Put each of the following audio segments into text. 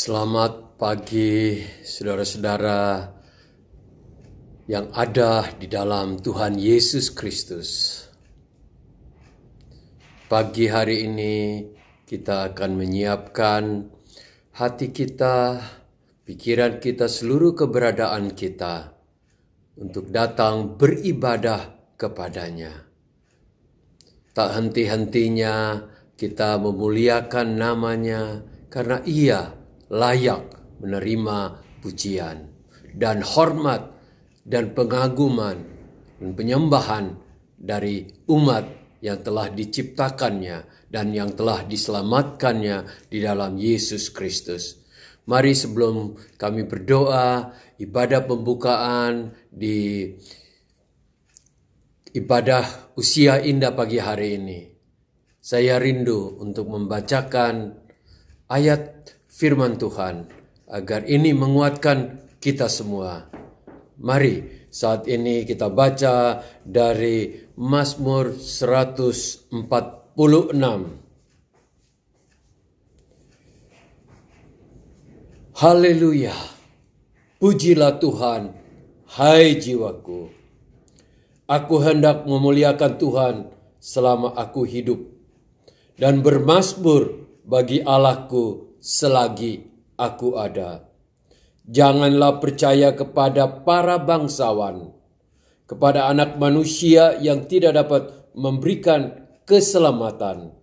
Selamat pagi saudara-saudara yang ada di dalam Tuhan Yesus Kristus. Pagi hari ini kita akan menyiapkan hati kita, pikiran kita, seluruh keberadaan kita untuk datang beribadah kepadanya. Tak henti-hentinya kita memuliakan namanya karena Ia layak menerima pujian dan hormat dan pengaguman dan penyembahan dari umat yang telah diciptakannya dan yang telah diselamatkannya di dalam Yesus Kristus. Mari sebelum kami berdoa, ibadah pembukaan di ibadah usia indah pagi hari ini, saya rindu untuk membacakan ayat firman Tuhan agar ini menguatkan kita semua. Mari saat ini kita baca dari Mazmur 146. Haleluya. Pujilah Tuhan, hai jiwaku. Aku hendak memuliakan Tuhan selama aku hidup dan bermazmur bagi Allahku selagi aku ada. Janganlah percaya kepada para bangsawan, kepada anak manusia yang tidak dapat memberikan keselamatan.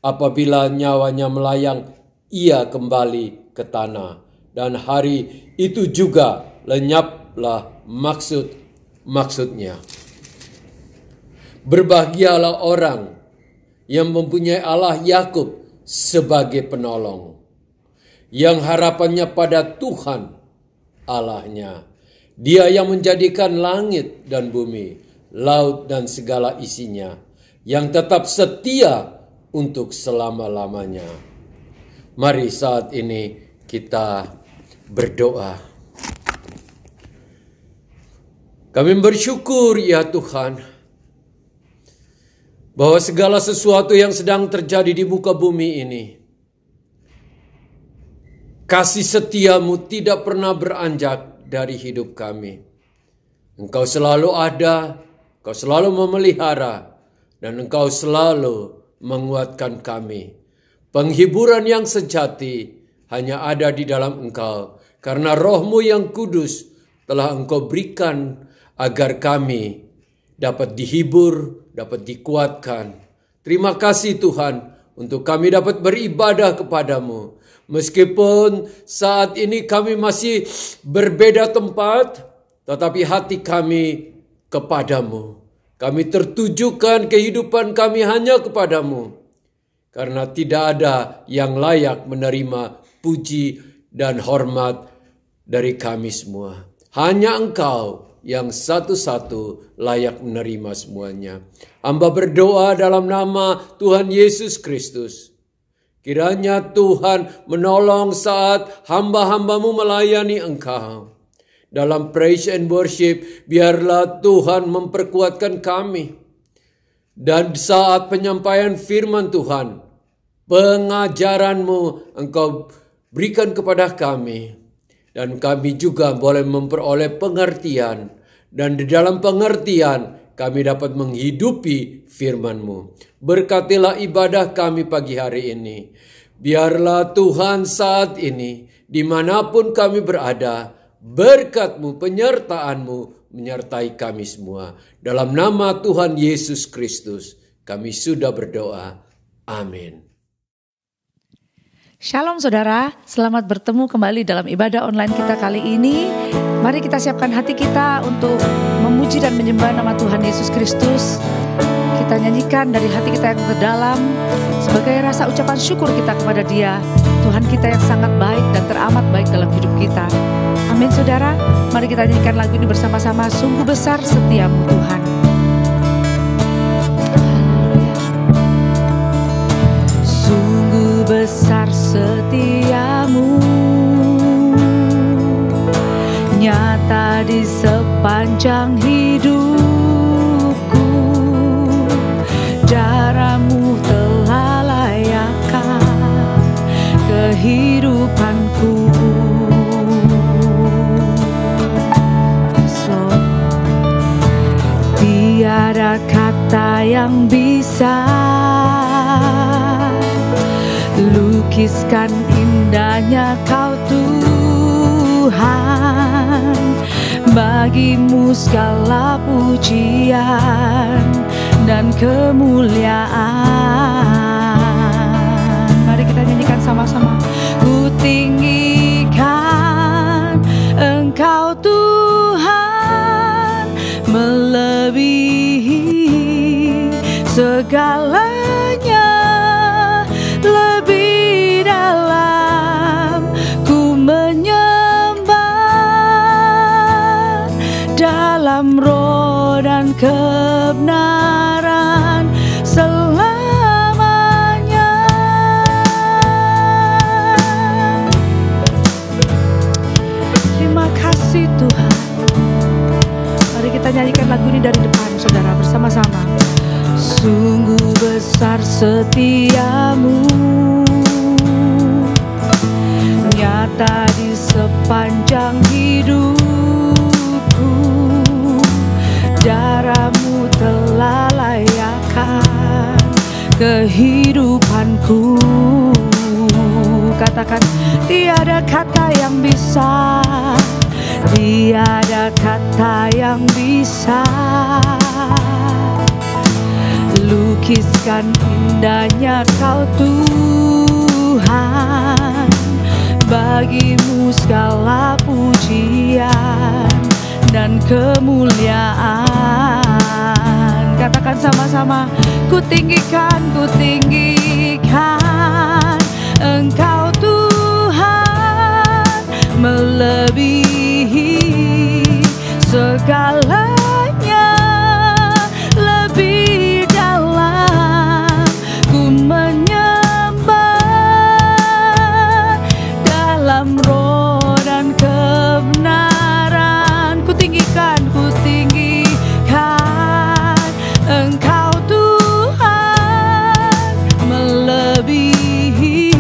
Apabila nyawanya melayang, ia kembali ke tanah, dan hari itu juga lenyaplah maksudnya. Berbahagialah orang yang mempunyai Allah Yakub sebagai penolong, yang harapannya pada Tuhan Allahnya. Dia yang menjadikan langit dan bumi, laut dan segala isinya, yang tetap setia untuk selama-lamanya. Mari saat ini kita berdoa. Kami bersyukur ya Tuhan, bahwa segala sesuatu yang sedang terjadi di muka bumi ini, kasih setiamu tidak pernah beranjak dari hidup kami. Engkau selalu ada, Engkau selalu memelihara, dan Engkau selalu menguatkan kami. Penghiburan yang sejati hanya ada di dalam Engkau, karena Roh-Mu yang kudus telah Engkau berikan agar kami dapat dihibur, dapat dikuatkan. Terima kasih Tuhan untuk kami dapat beribadah kepadamu. Meskipun saat ini kami masih berbeda tempat, tetapi hati kami kepadamu. Kami tertujukan kehidupan kami hanya kepadamu. Karena tidak ada yang layak menerima puji dan hormat dari kami semua. Hanya Engkau yang satu-satu layak menerima semuanya. Hamba berdoa dalam nama Tuhan Yesus Kristus. Kiranya Tuhan menolong saat hamba-hambamu melayani Engkau. Dalam praise and worship, biarlah Tuhan memperkuatkan kami. Dan saat penyampaian firman Tuhan, pengajaran-Mu Engkau berikan kepada kami. Dan kami juga boleh memperoleh pengertian. Dan di dalam pengertian kami dapat menghidupi firman-Mu. Berkatilah ibadah kami pagi hari ini. Biarlah Tuhan saat ini, dimanapun kami berada, berkat-Mu, penyertaan-Mu menyertai kami semua. Dalam nama Tuhan Yesus Kristus, kami sudah berdoa. Amin. Shalom saudara, selamat bertemu kembali dalam ibadah online kita kali ini. Mari kita siapkan hati kita untuk memuji dan menyembah nama Tuhan Yesus Kristus. Kita nyanyikan dari hati kita yang terdalam sebagai rasa ucapan syukur kita kepada Dia, Tuhan kita yang sangat baik dan teramat baik dalam hidup kita. Amin saudara, mari kita nyanyikan lagu ini bersama-sama. Sungguh besar setiamu Tuhan. Sungguh besar setiamu, nyata di sepanjang hidupku. Darah-Mu telah layakkan kehidupanku. kata yang bisa lukiskan indahnya Kau Tuhan. Bagimu segala pujian dan kemuliaan. Mari kita nyanyikan sama-sama. Ku tinggikan Engkau Tuhan, melebihi segalanya, lebih dalam ku menyembah dalam roh dan kebenaran selamanya. Terima kasih Tuhan. Mari kita nyanyikan lagu ini dari depan, saudara, bersama-sama. Sungguh besar setiamu, nyata di sepanjang hidupku. Darahmu telah layakkan kehidupanku. Katakan, tiada kata yang bisa, tiada kata yang bisa lukiskan indahnya Kau Tuhan. Bagimu segala pujian dan kemuliaan. Katakan sama-sama, ku tinggikan Engkau Tuhan, melebihi segalanya, lebih dalam ku menyembah dalam roh dan kebenaran. Ku tinggikan Engkau Tuhan, melebihi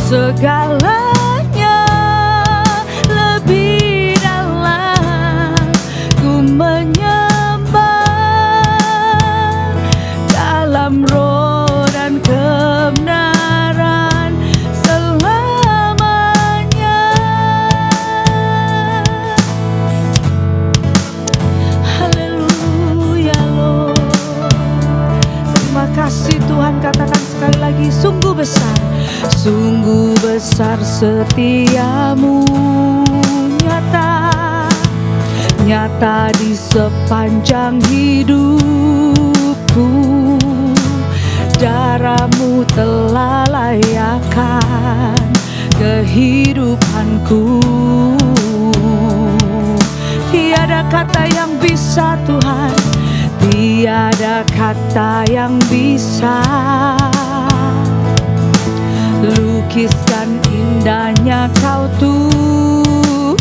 segalanya, lebih dalam ku menyembah dalam roh dan kebenaran selamanya. Haleluya Lord. Terima kasih Tuhan. Katakan sekali lagi, sungguh besar setiamu, nyata di sepanjang hidupku. Darahmu telah layakkan kehidupanku. Tiada kata yang bisa Tuhan, tiada kata yang bisa lukiskan indahnya Kau Tuhan.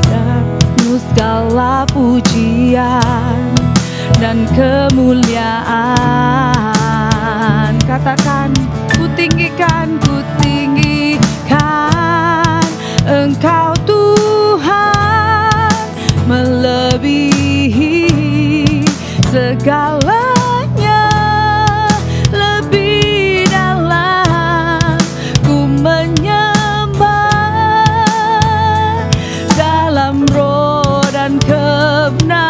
Dan segala pujian dan kemuliaan. Katakan, ku tinggikan Engkau Tuhan, melebihi segalanya, lebih dalam ku menyembah dalam roh dan kebenaran.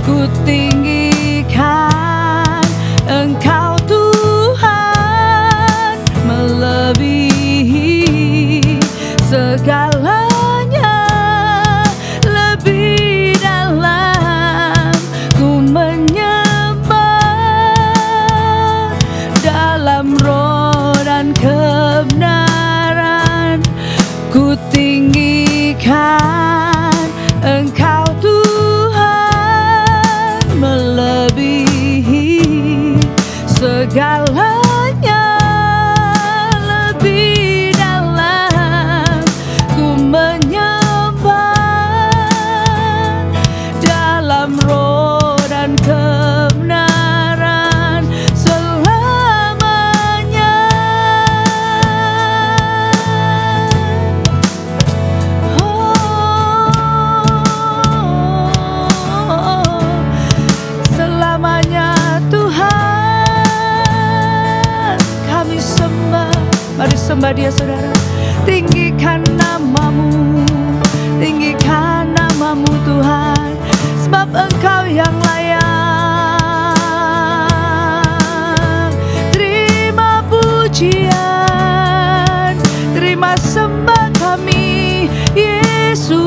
Ku tinggikan Engkau Tuhan, sembah Dia saudara. Tinggikan namamu, tinggikan namamu Tuhan, sebab Engkau yang layak. Terima pujian, terima sembah kami Yesus.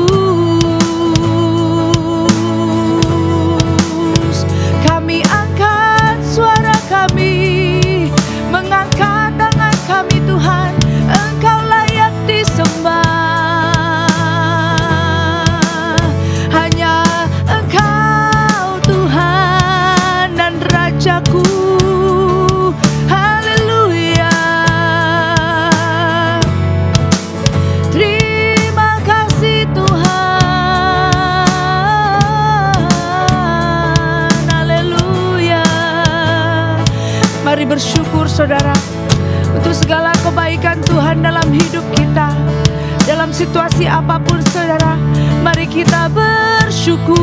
Kami angkat suara kami, mengangkat tangan kami Tuhan, Engkau layak disembah. Hanya Engkau Tuhan dan Rajaku. Haleluya. Terima kasih Tuhan. Haleluya. Mari bersyukur saudara untuk segala kebaikan Tuhan dalam hidup kita. Dalam situasi apapun saudara, mari kita bersyukur,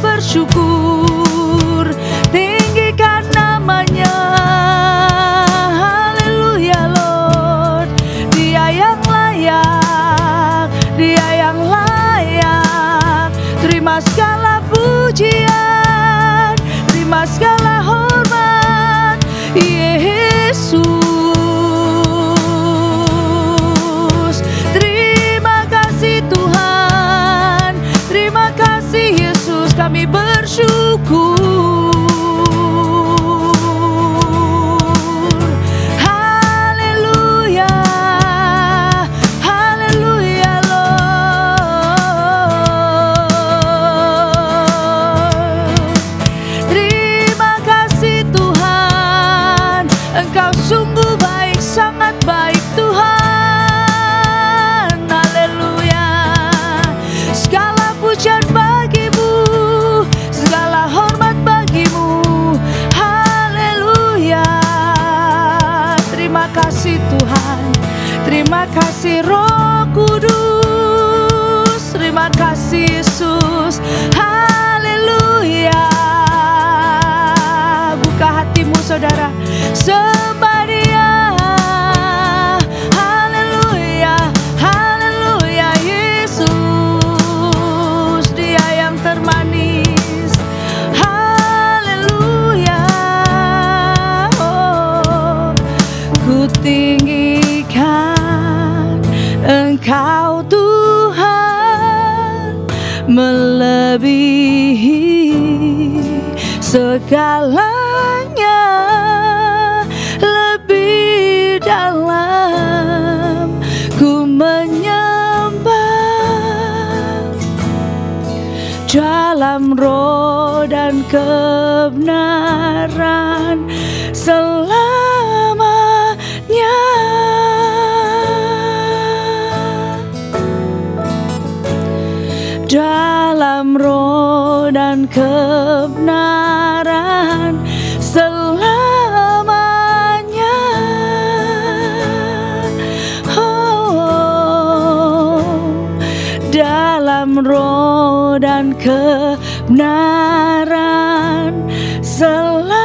bersyukur. Tinggikan namanya. Haleluya Lord. Dia yang layak, Dia yang layak. Terima segala pujian, terima segala hormat Yesus. Terima kasih Tuhan, terima kasih Yesus, kami bersyukur. Haleluya, haleluya Lord. Terima kasih Tuhan, Engkau sungguh baik, sangat baik Tuhan. Haleluya. Segala pujian bagimu, segala hormat bagimu. Haleluya. Terima kasih Tuhan, terima kasih Roh Kudus, terima kasih Yesus. Haleluya. Buka hatimu saudara, sembah Dia. Haleluya, haleluya Yesus, Dia yang termanis. Haleluya. Oh, ku tinggikan Engkau Tuhan, melebihi segalanya, lebih dalam ku menyembah dalam roh dan kebenaran selamanya. Dalam roh dan kebenaran selamanya. Oh, dalam roh dan kebenaran selamanya.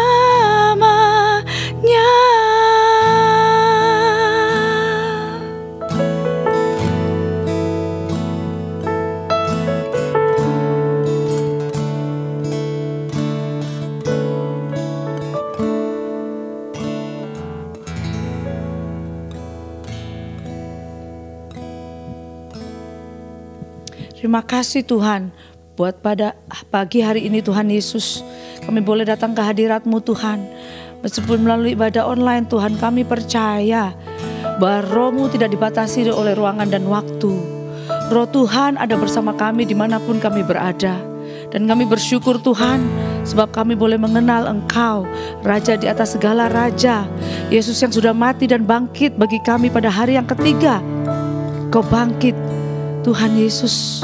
Terima kasih Tuhan buat pada pagi hari ini Tuhan Yesus. Kami boleh datang ke hadirat-Mu Tuhan. Meskipun melalui ibadah online Tuhan, kami percaya bahwa Roh-Mu tidak dibatasi oleh ruangan dan waktu. Roh Tuhan ada bersama kami dimanapun kami berada. Dan kami bersyukur Tuhan sebab kami boleh mengenal Engkau, Raja di atas segala raja. Yesus yang sudah mati dan bangkit bagi kami pada hari yang ketiga. Kau bangkit Tuhan Yesus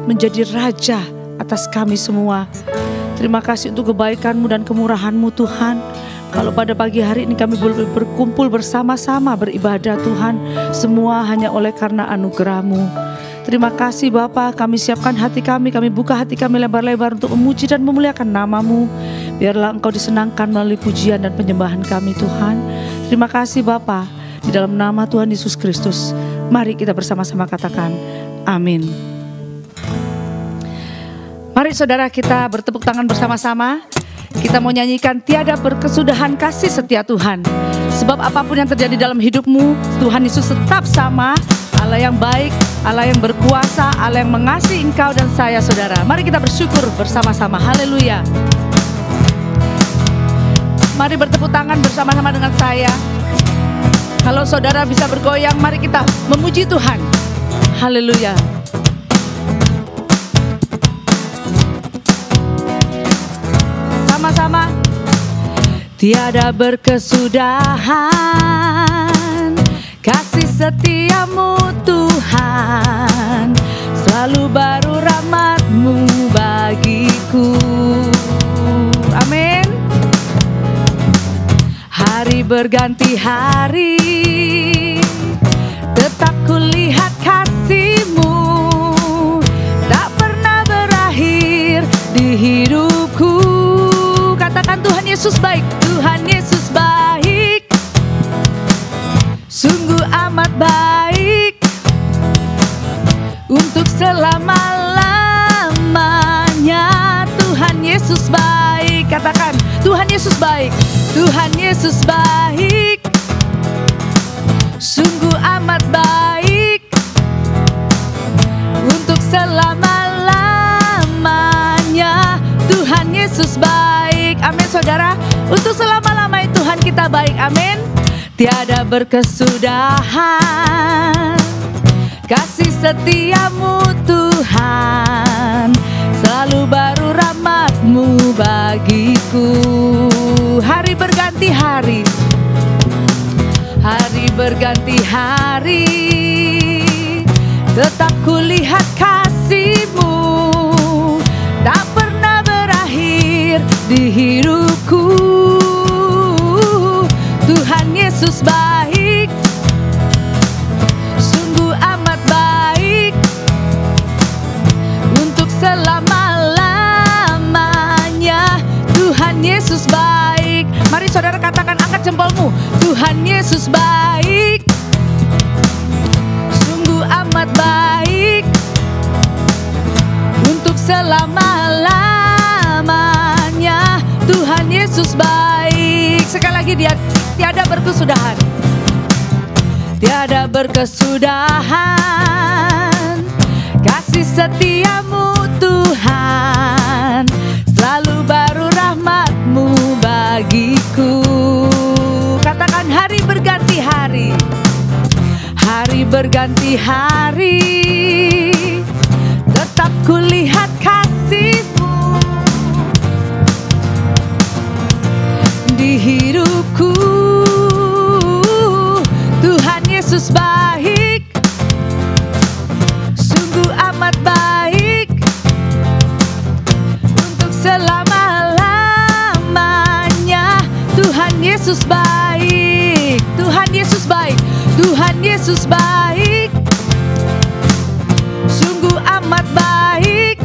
menjadi Raja atas kami semua. Terima kasih untuk kebaikan-Mu dan kemurahan-Mu Tuhan. Kalau pada pagi hari ini kami boleh berkumpul bersama-sama beribadah Tuhan, semua hanya oleh karena anugerah-Mu. Terima kasih Bapa, kami siapkan hati kami buka hati kami lebar-lebar untuk memuji dan memuliakan nama-Mu. Biarlah Engkau disenangkan melalui pujian dan penyembahan kami Tuhan. Terima kasih Bapa. Di dalam nama Tuhan Yesus Kristus, mari kita bersama-sama katakan amin. Mari saudara kita bertepuk tangan bersama-sama. Kita mau nyanyikan tiada berkesudahan kasih setia Tuhan. Sebab apapun yang terjadi dalam hidupmu, Tuhan Yesus tetap sama. Allah yang baik, Allah yang berkuasa, Allah yang mengasihi engkau dan saya saudara. Mari kita bersyukur bersama-sama. Haleluya. Mari bertepuk tangan bersama-sama dengan saya. Kalau saudara bisa bergoyang, mari kita memuji Tuhan. Haleluya. Sama-sama. Tiada berkesudahan kasih setiamu Tuhan, selalu baru rahmat-Mu bagiku. Amin. Hari berganti hari, tetap kulihat kasih-Mu, tak pernah berakhir di hidupku. Katakan Tuhan Yesus baik, Tuhan Yesus baik, sungguh amat baik, untuk selama-lamanya. Tuhan Yesus baik, katakan Tuhan Yesus baik, Tuhan Yesus baik, sungguh amat baik, untuk selama-lamanya. Tuhan Yesus baik, amin saudara. Untuk selama-lamanya Tuhan kita baik, amin. Tiada berkesudahan kasih setiamu Tuhan, selalu baru rahmat-Mu bagiku. Hari berganti hari, hari berganti hari, tetap kulihat kasih-Mu, tak pernah berakhir di hidupku. Tuhan Yesus baik, sungguh amat baik, untuk selama-lamanya. Tuhan Yesus baik. Mari saudara katakan, angkat jempolmu. Tuhan Yesus baik, sungguh amat baik, untuk selama-lamanya. Tuhan Yesus baik. Sekali lagi, dia tiada berkesudahan, tiada berkesudahan kasih setiamu Tuhan, selalu baru rahmat-Mu bagiku. Katakan hari berganti hari, hari berganti hari, tetap kulihat kasih-Mu di hidupku. Tuhan Yesus baik, sungguh amat baik, untuk selama-lamanya. Tuhan Yesus baik, Tuhan Yesus baik, Tuhan Yesus baik, sungguh amat baik,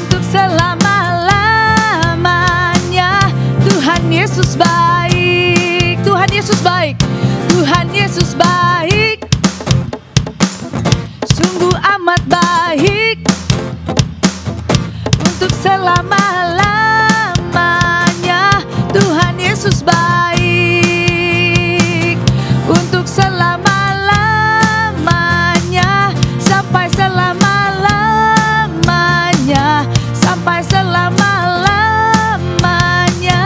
untuk selama-lamanya. Tuhan Yesus baik, Tuhan Yesus baik, Tuhan Yesus baik, sungguh amat baik, untuk selama-lamanya. Tuhan Yesus baik, untuk selama-lamanya, sampai selama-lamanya, sampai selama-lamanya.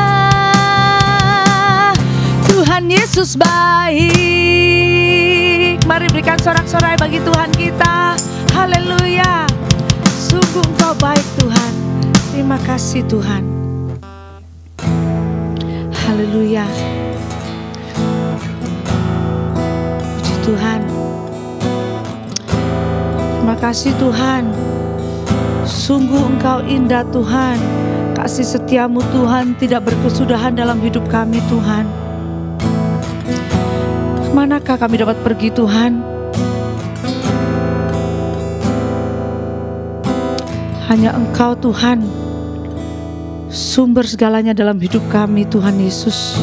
Tuhan Yesus baik. Mari berikan sorak-sorai bagi Tuhan kita. Haleluya. Sungguh Engkau baik Tuhan. Terima kasih Tuhan. Haleluya. Puji Tuhan. Terima kasih Tuhan. Sungguh Engkau indah Tuhan. Kasih setiamu Tuhan tidak berkesudahan dalam hidup kami Tuhan. Manakah kami dapat pergi Tuhan? Hanya Engkau Tuhan, sumber segalanya dalam hidup kami Tuhan Yesus.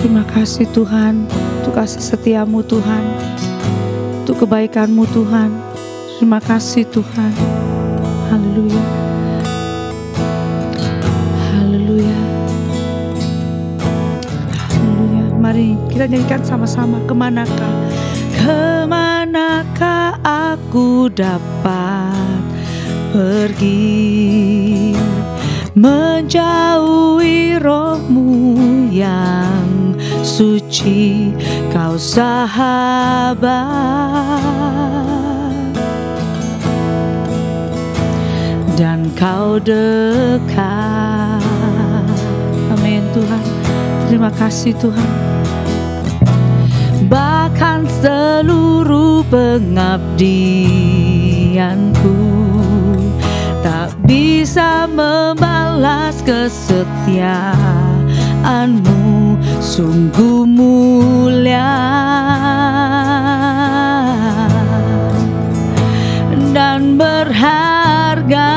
Terima kasih Tuhan, untuk kasih setiamu Tuhan, untuk kebaikanmu Tuhan. Terima kasih Tuhan. Haleluya. Haleluya. Haleluya. Mari kita nyanyikan sama-sama. Kemanakah aku dapat pergi, menjauhi roh-Mu yang suci, Kau sahabat dan Kau dekat. Amin Tuhan. Terima kasih Tuhan. Bahkan seluruh pengabdianku tak bisa membalas kesetiaan-Mu, sungguh mulia dan berharga,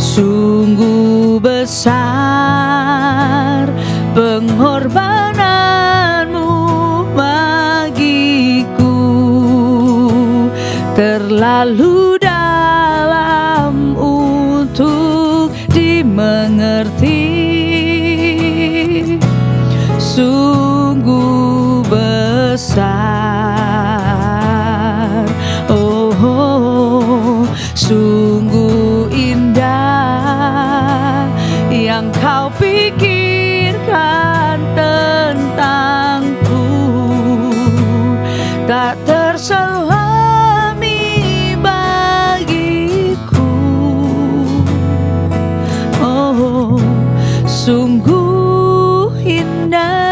sungguh besar pengorbananmu bagiku, terlalu dalam untuk dimengerti, sungguh besar, oh, sungguh indah yang Kau pikirkan tentangku, tak terselami bagiku, oh, sungguh indah.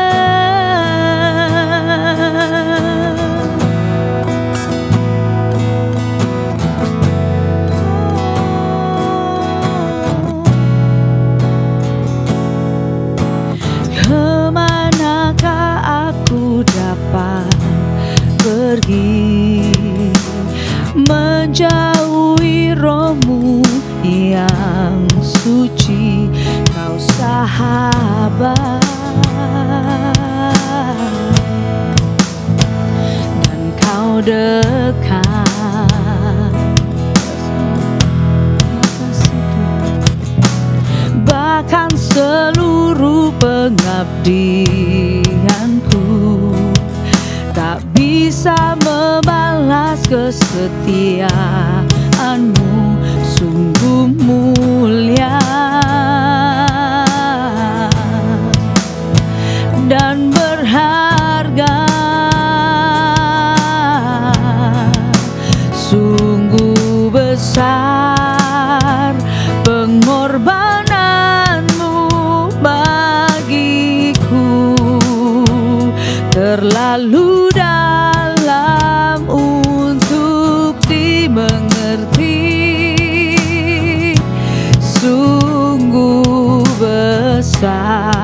Kemanakah aku dapat pergi, menjauhi roh-Mu yang suci, Kau sahabat dan Kau dekat. Bahkan seluruh pengabdianku tak bisa membalas kesetiaan-Mu, sungguh mulia dan berharga, sungguh besar pengorbananmu bagiku, terlalu dalam untuk dimengerti, sungguh besar,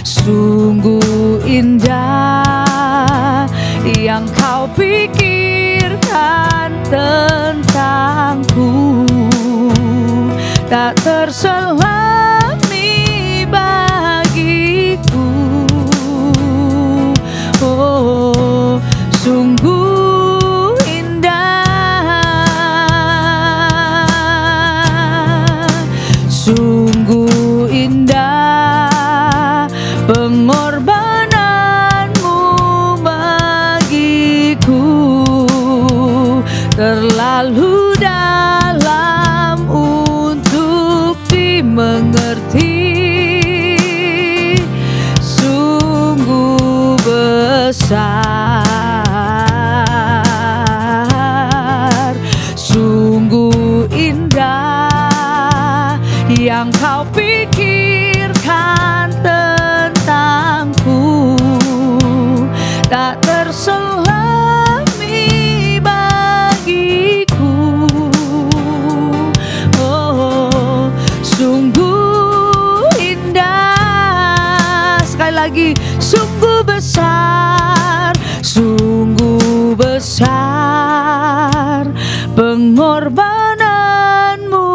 sungguh indah yang Kau pikirkan tentangku, tak terselami bagiku, oh, sungguh indah, sungguh indah pengorbananmu bagiku, terlalu dalam untuk dimengerti, sungguh besar, sungguh indah yang Kau pikirkan tentangku, tak terselami bagiku, oh, sungguh indah. Sekali lagi, sungguh besar, sungguh besar pengorbananmu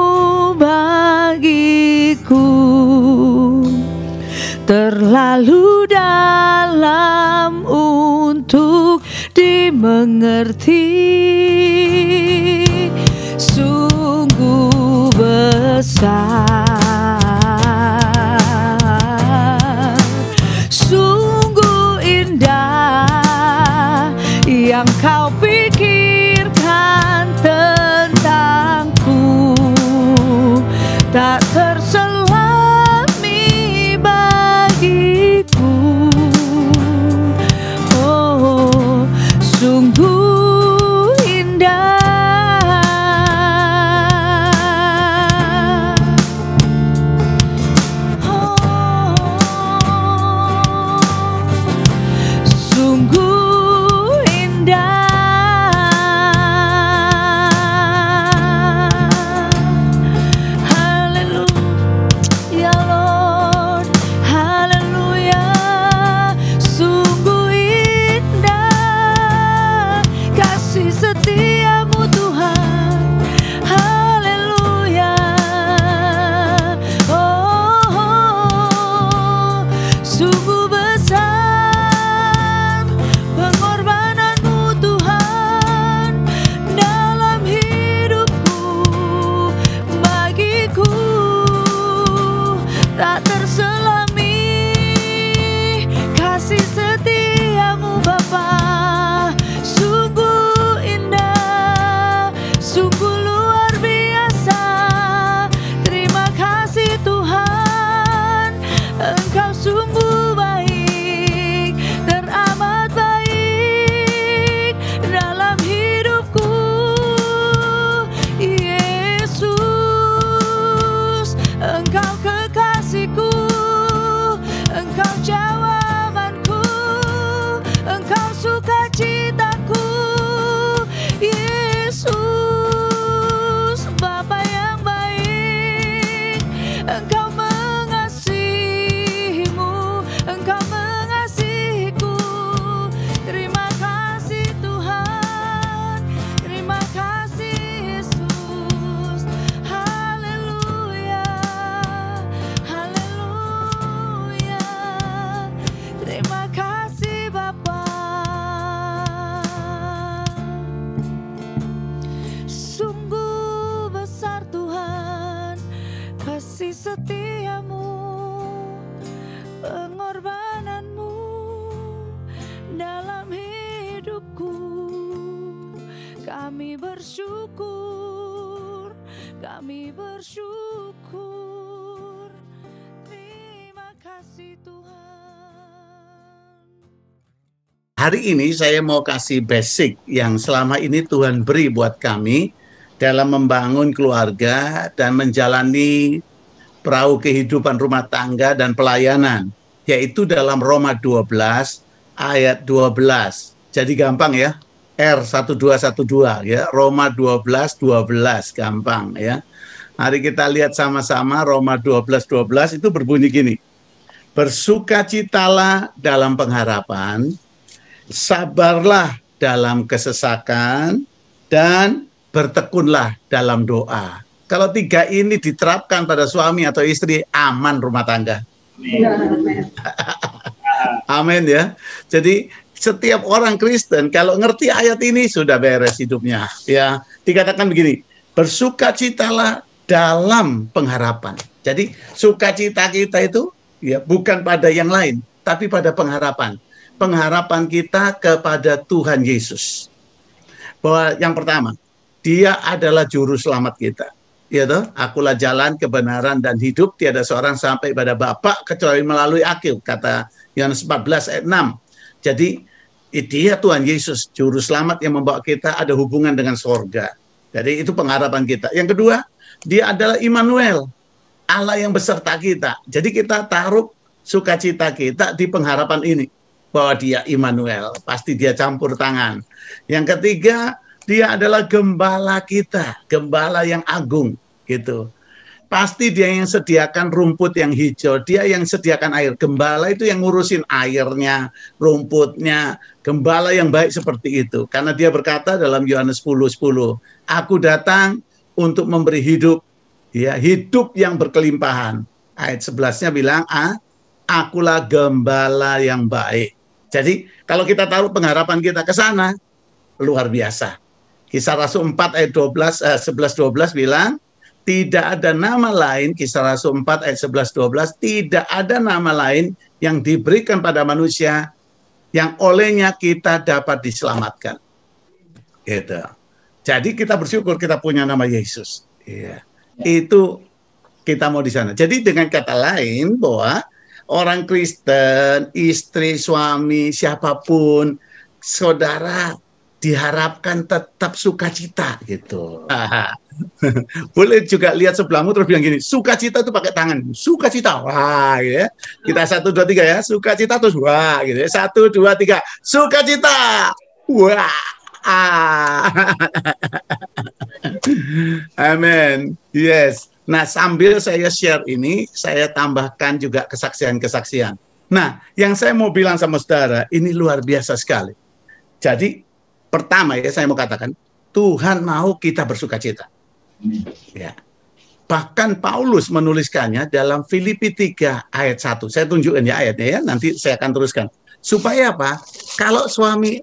mengerti, sungguh besar, sungguh indah yang kau pikirkan tentangku, tak terselami bagiku. Oh, sungguh indah. Oh, sungguh indah. Haleluya Lord, haleluya. Sungguh indah kasih setiamu Tuhan. Haleluya. Oh, sungguh besar pengorbananmu Tuhan dalam hidupku, bagiku tak terselami kasih setiamu Bapa. Sungguh indah, sungguh luar biasa. Terima kasih Tuhan, Engkau sungguh baik, teramat baik dalam hidupku. Yesus, Engkau kekasihku, Engkau jawabanku, Engkau sukacitaku. Yesus, Bapa yang baik, Engkau mengasihimu, Engkau mengasihiku. Terima kasih Tuhan, terima kasih Yesus. Haleluya, haleluya. Terima kasih Bapa. Sungguh besar Tuhan kasih setiamu, pengorbananmu dalam hidupku. Kami bersyukur, kami bersyukur. Terima kasih Tuhan. Hari ini saya mau kasih basic yang selama ini Tuhan beri buat kami dalam membangun keluarga dan menjalani perahu kehidupan rumah tangga dan pelayanan, yaitu dalam Roma 12 ayat 12. Jadi gampang ya, R1212 ya, Roma 12:12, gampang ya. Mari kita lihat sama-sama Roma 12:12 itu berbunyi gini. Bersukacitalah dalam pengharapan, sabarlah dalam kesesakan, dan bertekunlah dalam doa. Kalau tiga ini diterapkan pada suami atau istri, aman rumah tangga. Amin ya. Jadi setiap orang Kristen kalau ngerti ayat ini sudah beres hidupnya. Ya, dikatakan begini, bersukacitalah dalam pengharapan. Jadi sukacita kita itu ya bukan pada yang lain, tapi pada pengharapan. Pengharapan kita kepada Tuhan Yesus. Bahwa yang pertama, Dia adalah juru selamat kita. Ya toh, akulah jalan, kebenaran, dan hidup. Tiada seorang sampai pada Bapa kecuali melalui aku, kata Yohanes 14 ayat 6. Jadi Dia Tuhan Yesus, juru selamat yang membawa kita ada hubungan dengan sorga. Jadi itu pengharapan kita. Yang kedua, Dia adalah Immanuel, Allah yang beserta kita. Jadi kita taruh sukacita kita di pengharapan ini, bahwa Dia Immanuel, pasti Dia campur tangan. Yang ketiga, Dia adalah gembala kita, gembala yang agung gitu. Pasti Dia yang sediakan rumput yang hijau, Dia yang sediakan air. Gembala itu yang ngurusin airnya, rumputnya. Gembala yang baik seperti itu. Karena Dia berkata dalam Yohanes 10:10, aku datang untuk memberi hidup, ya, hidup yang berkelimpahan. Ayat 11-nya bilang, akulah gembala yang baik. Jadi kalau kita taruh pengharapan kita ke sana, luar biasa. Kisah Rasul 4 ayat 11-12 bilang, tidak ada nama lain, Kisah Rasul 4 ayat 11-12, tidak ada nama lain yang diberikan pada manusia yang olehnya kita dapat diselamatkan. Gitu. Jadi kita bersyukur kita punya nama Yesus. Iya. Itu kita mau di sana. Jadi dengan kata lain bahwa orang Kristen, istri, suami, siapapun, saudara diharapkan tetap sukacita gitu. Boleh juga lihat sebelahmu terus bilang gini, sukacita itu pakai tangan, sukacita, wah gitu ya. Kita 1, 2, 3 ya, sukacita terus wah gitu ya. 1, 2, 3, sukacita, wah. Amin. Yes. Nah, sambil saya share ini, saya tambahkan juga kesaksian-kesaksian. Nah, yang saya mau bilang sama saudara, ini luar biasa sekali. Jadi, pertama ya saya mau katakan, Tuhan mau kita bersukacita. Ya. Bahkan Paulus menuliskannya dalam Filipi 3 ayat 1. Saya tunjukkan ya ayatnya ya, nanti saya akan teruskan. Supaya apa? Kalau suami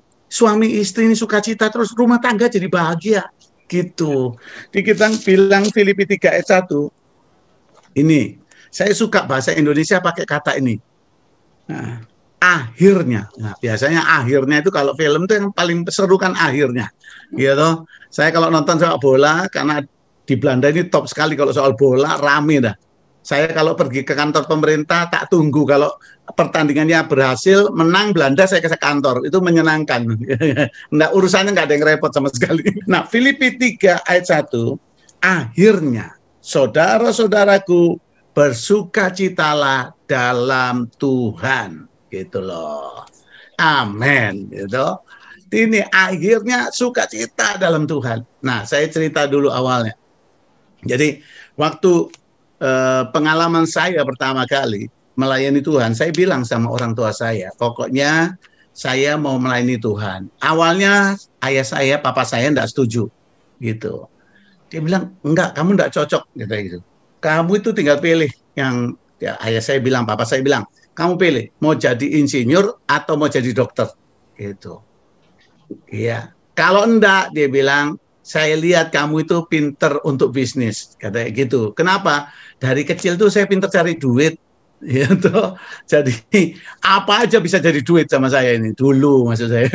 istri ini sukacita terus rumah tangga jadi bahagia. Gitu. Kita bilang Filipi 3 ayat 1. Ini, saya suka bahasa Indonesia pakai kata ini. Nah, akhirnya. Nah, biasanya akhirnya itu kalau film itu yang paling seru kan akhirnya. Gitu. Saya kalau nonton sepak bola, karena di Belanda ini top sekali kalau soal bola, rame dah. Saya kalau pergi ke kantor pemerintah, tak tunggu. Kalau pertandingannya berhasil, menang Belanda, saya ke kantor. Itu menyenangkan. Nah, urusannya nggak ada yang repot sama sekali. Nah, Filipi 3 ayat 1, akhirnya, saudara-saudaraku, bersukacitalah dalam Tuhan. Gitu loh. Amin. Gitu. Ini akhirnya sukacita dalam Tuhan. Nah, saya cerita dulu awalnya. Jadi, waktu pengalaman saya pertama kali melayani Tuhan, saya bilang sama orang tua saya, pokoknya saya mau melayani Tuhan. Awalnya ayah saya, papa saya enggak setuju, gitu. Dia bilang, enggak, kamu enggak cocok, gitu. Kamu itu tinggal pilih yang ya, ayah saya bilang, papa saya bilang, kamu pilih mau jadi insinyur atau mau jadi dokter, gitu. Iya. Kalau enggak, dia bilang, saya lihat kamu itu pinter untuk bisnis, katanya gitu. Kenapa? Dari kecil tuh saya pinter cari duit, gitu. Jadi apa aja bisa jadi duit sama saya ini dulu, maksud saya.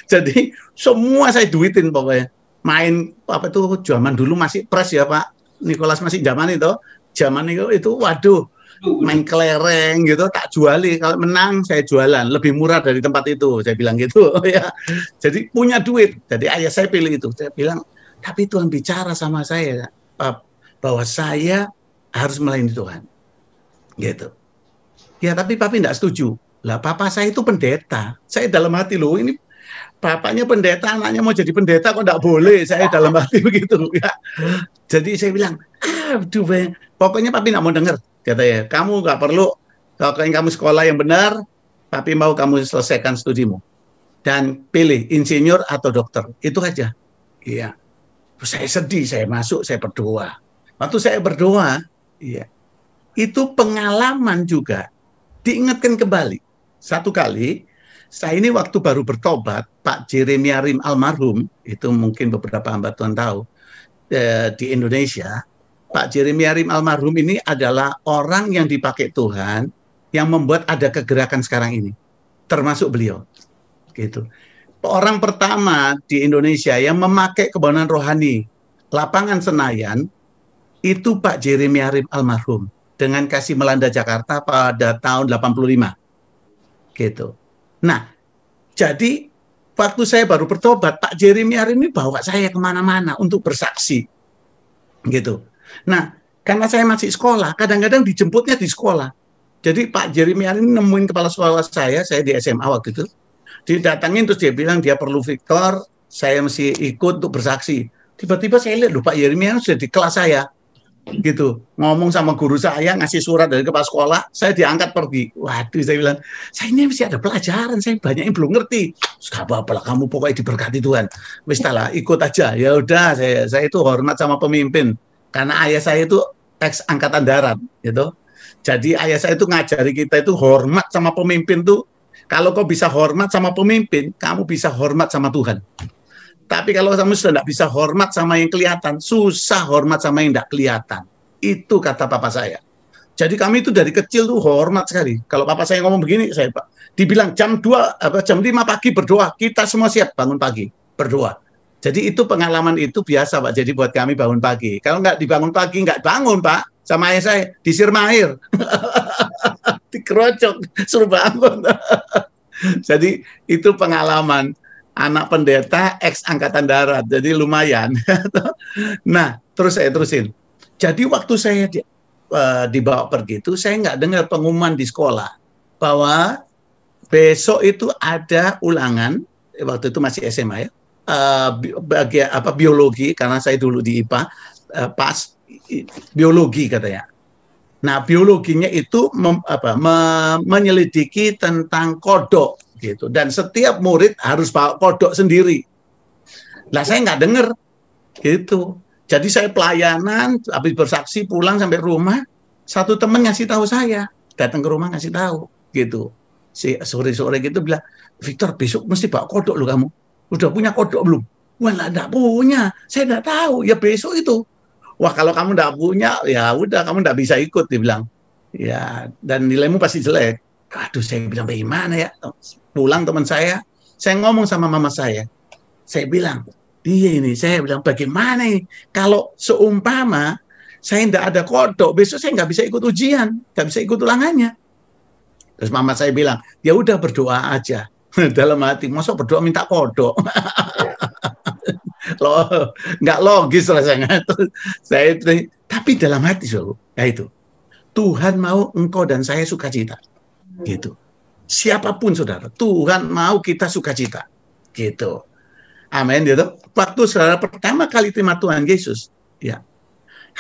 Jadi semua saya duitin pokoknya. Main apa tuh zaman dulu masih pres ya Pak Nicholas, masih zaman itu. Zaman itu waduh, main kelereng gitu tak juali, kalau menang saya jualan lebih murah dari tempat itu, saya bilang gitu ya. Jadi punya duit, jadi ayah saya pilih itu. Saya bilang, tapi Tuhan bicara sama saya bahwa saya harus melayani Tuhan, gitu ya. Tapi papi tidak setuju lah, papa saya itu pendeta. Saya dalam hati loh, ini bapaknya pendeta, anaknya mau jadi pendeta kok tidak boleh, saya dalam hati begitu ya. Jadi saya bilang, aduh, pokoknya papi tidak mau dengar, katanya. Kamu nggak perlu, kalau kamu sekolah yang benar, papi mau kamu selesaikan studimu dan pilih insinyur atau dokter, itu aja. Iya. Saya sedih, saya masuk, saya berdoa. Waktu saya berdoa, iya, itu pengalaman juga diingatkan kembali. Satu kali, saya ini waktu baru bertobat, Pak Jeremia Rim almarhum, itu mungkin beberapa hamba Tuhan tahu, di Indonesia, Pak Jeremia Rim almarhum ini adalah orang yang dipakai Tuhan yang membuat ada kegerakan sekarang ini, termasuk beliau. Gitu. Orang pertama di Indonesia yang memakai kebangunan rohani lapangan Senayan itu Pak Jeremia Rim almarhum dengan kasih melanda Jakarta pada tahun 85. Gitu. Nah, jadi waktu saya baru bertobat, Pak Jeremia ini bawa saya kemana-mana untuk bersaksi, gitu. Nah, karena saya masih sekolah, kadang-kadang dijemputnya di sekolah. Jadi Pak Jeremia ini nemuin kepala sekolah saya di SMA waktu itu, didatangin terus dia bilang dia perlu Victor, saya mesti ikut untuk bersaksi. Tiba-tiba saya lihat, loh Pak Jeremia sudah di kelas saya, gitu, ngomong sama guru saya, ngasih surat dari kepala sekolah, saya diangkat pergi. Waduh, saya bilang, saya ini masih ada pelajaran, saya banyak yang belum ngerti. Gak apa-apa lah, kamu pokoknya diberkati Tuhan. Wis lah, ikut aja. Ya udah, saya itu hormat sama pemimpin, karena ayah saya itu ex angkatan darat, gitu. Jadi ayah saya itu ngajari kita itu hormat sama pemimpin tuh Kalau kau bisa hormat sama pemimpin, kamu bisa hormat sama Tuhan. Tapi kalau kamu sudah tidak bisa hormat sama yang kelihatan, susah hormat sama yang tidak kelihatan. Itu kata papa saya. Jadi kami itu dari kecil tuh hormat sekali. Kalau papa saya ngomong begini, saya Pak, dibilang jam 5 pagi berdoa, kita semua siap bangun pagi berdoa. Jadi itu pengalaman itu biasa Pak. Jadi buat kami bangun pagi. Kalau nggak dibangun pagi, nggak bangun Pak. Sama ayah saya disiram air, dikerocok, suruh bangun. Jadi itu pengalaman anak pendeta ex angkatan darat. Jadi lumayan. Nah, terus saya terusin. Jadi waktu saya dibawa pergi itu, saya nggak dengar pengumuman di sekolah bahwa besok itu ada ulangan. Waktu itu masih SMA ya. Biologi, karena saya dulu di IPA, pas biologi katanya. Nah, biologinya itu menyelidiki tentang kodok gitu, dan setiap murid harus bawa kodok sendiri. Lah saya nggak dengar gitu. Jadi saya pelayanan, habis bersaksi pulang sampai rumah, satu teman ngasih tahu saya, datang ke rumah ngasih tahu gitu. Si sore-sore gitu bilang, "Victor, besok mesti bawa kodok lo kamu. Udah punya kodok belum?" "Wah, enggak punya. Saya enggak tahu." "Ya besok itu." "Wah, kalau kamu enggak punya, ya udah kamu enggak bisa ikut," dibilang. Ya, dan nilaimu pasti jelek. Aduh, saya bilang bagaimana ya? Pulang teman saya ngomong sama mama saya. Saya bilang, saya bilang bagaimana ini? Kalau seumpama saya enggak ada kodok, besok saya enggak bisa ikut ujian, enggak bisa ikut ulangannya. Terus mama saya bilang, "Ya udah berdoa aja." Dalam hati, masa berdoa minta kodok? Loh, nggak logis rasanya. Tapi dalam hati, ya itu, Tuhan mau engkau dan saya sukacita, gitu. Siapapun saudara, Tuhan mau kita sukacita, gitu. Amin, gitu. Waktu saudara pertama kali terima Tuhan Yesus, ya,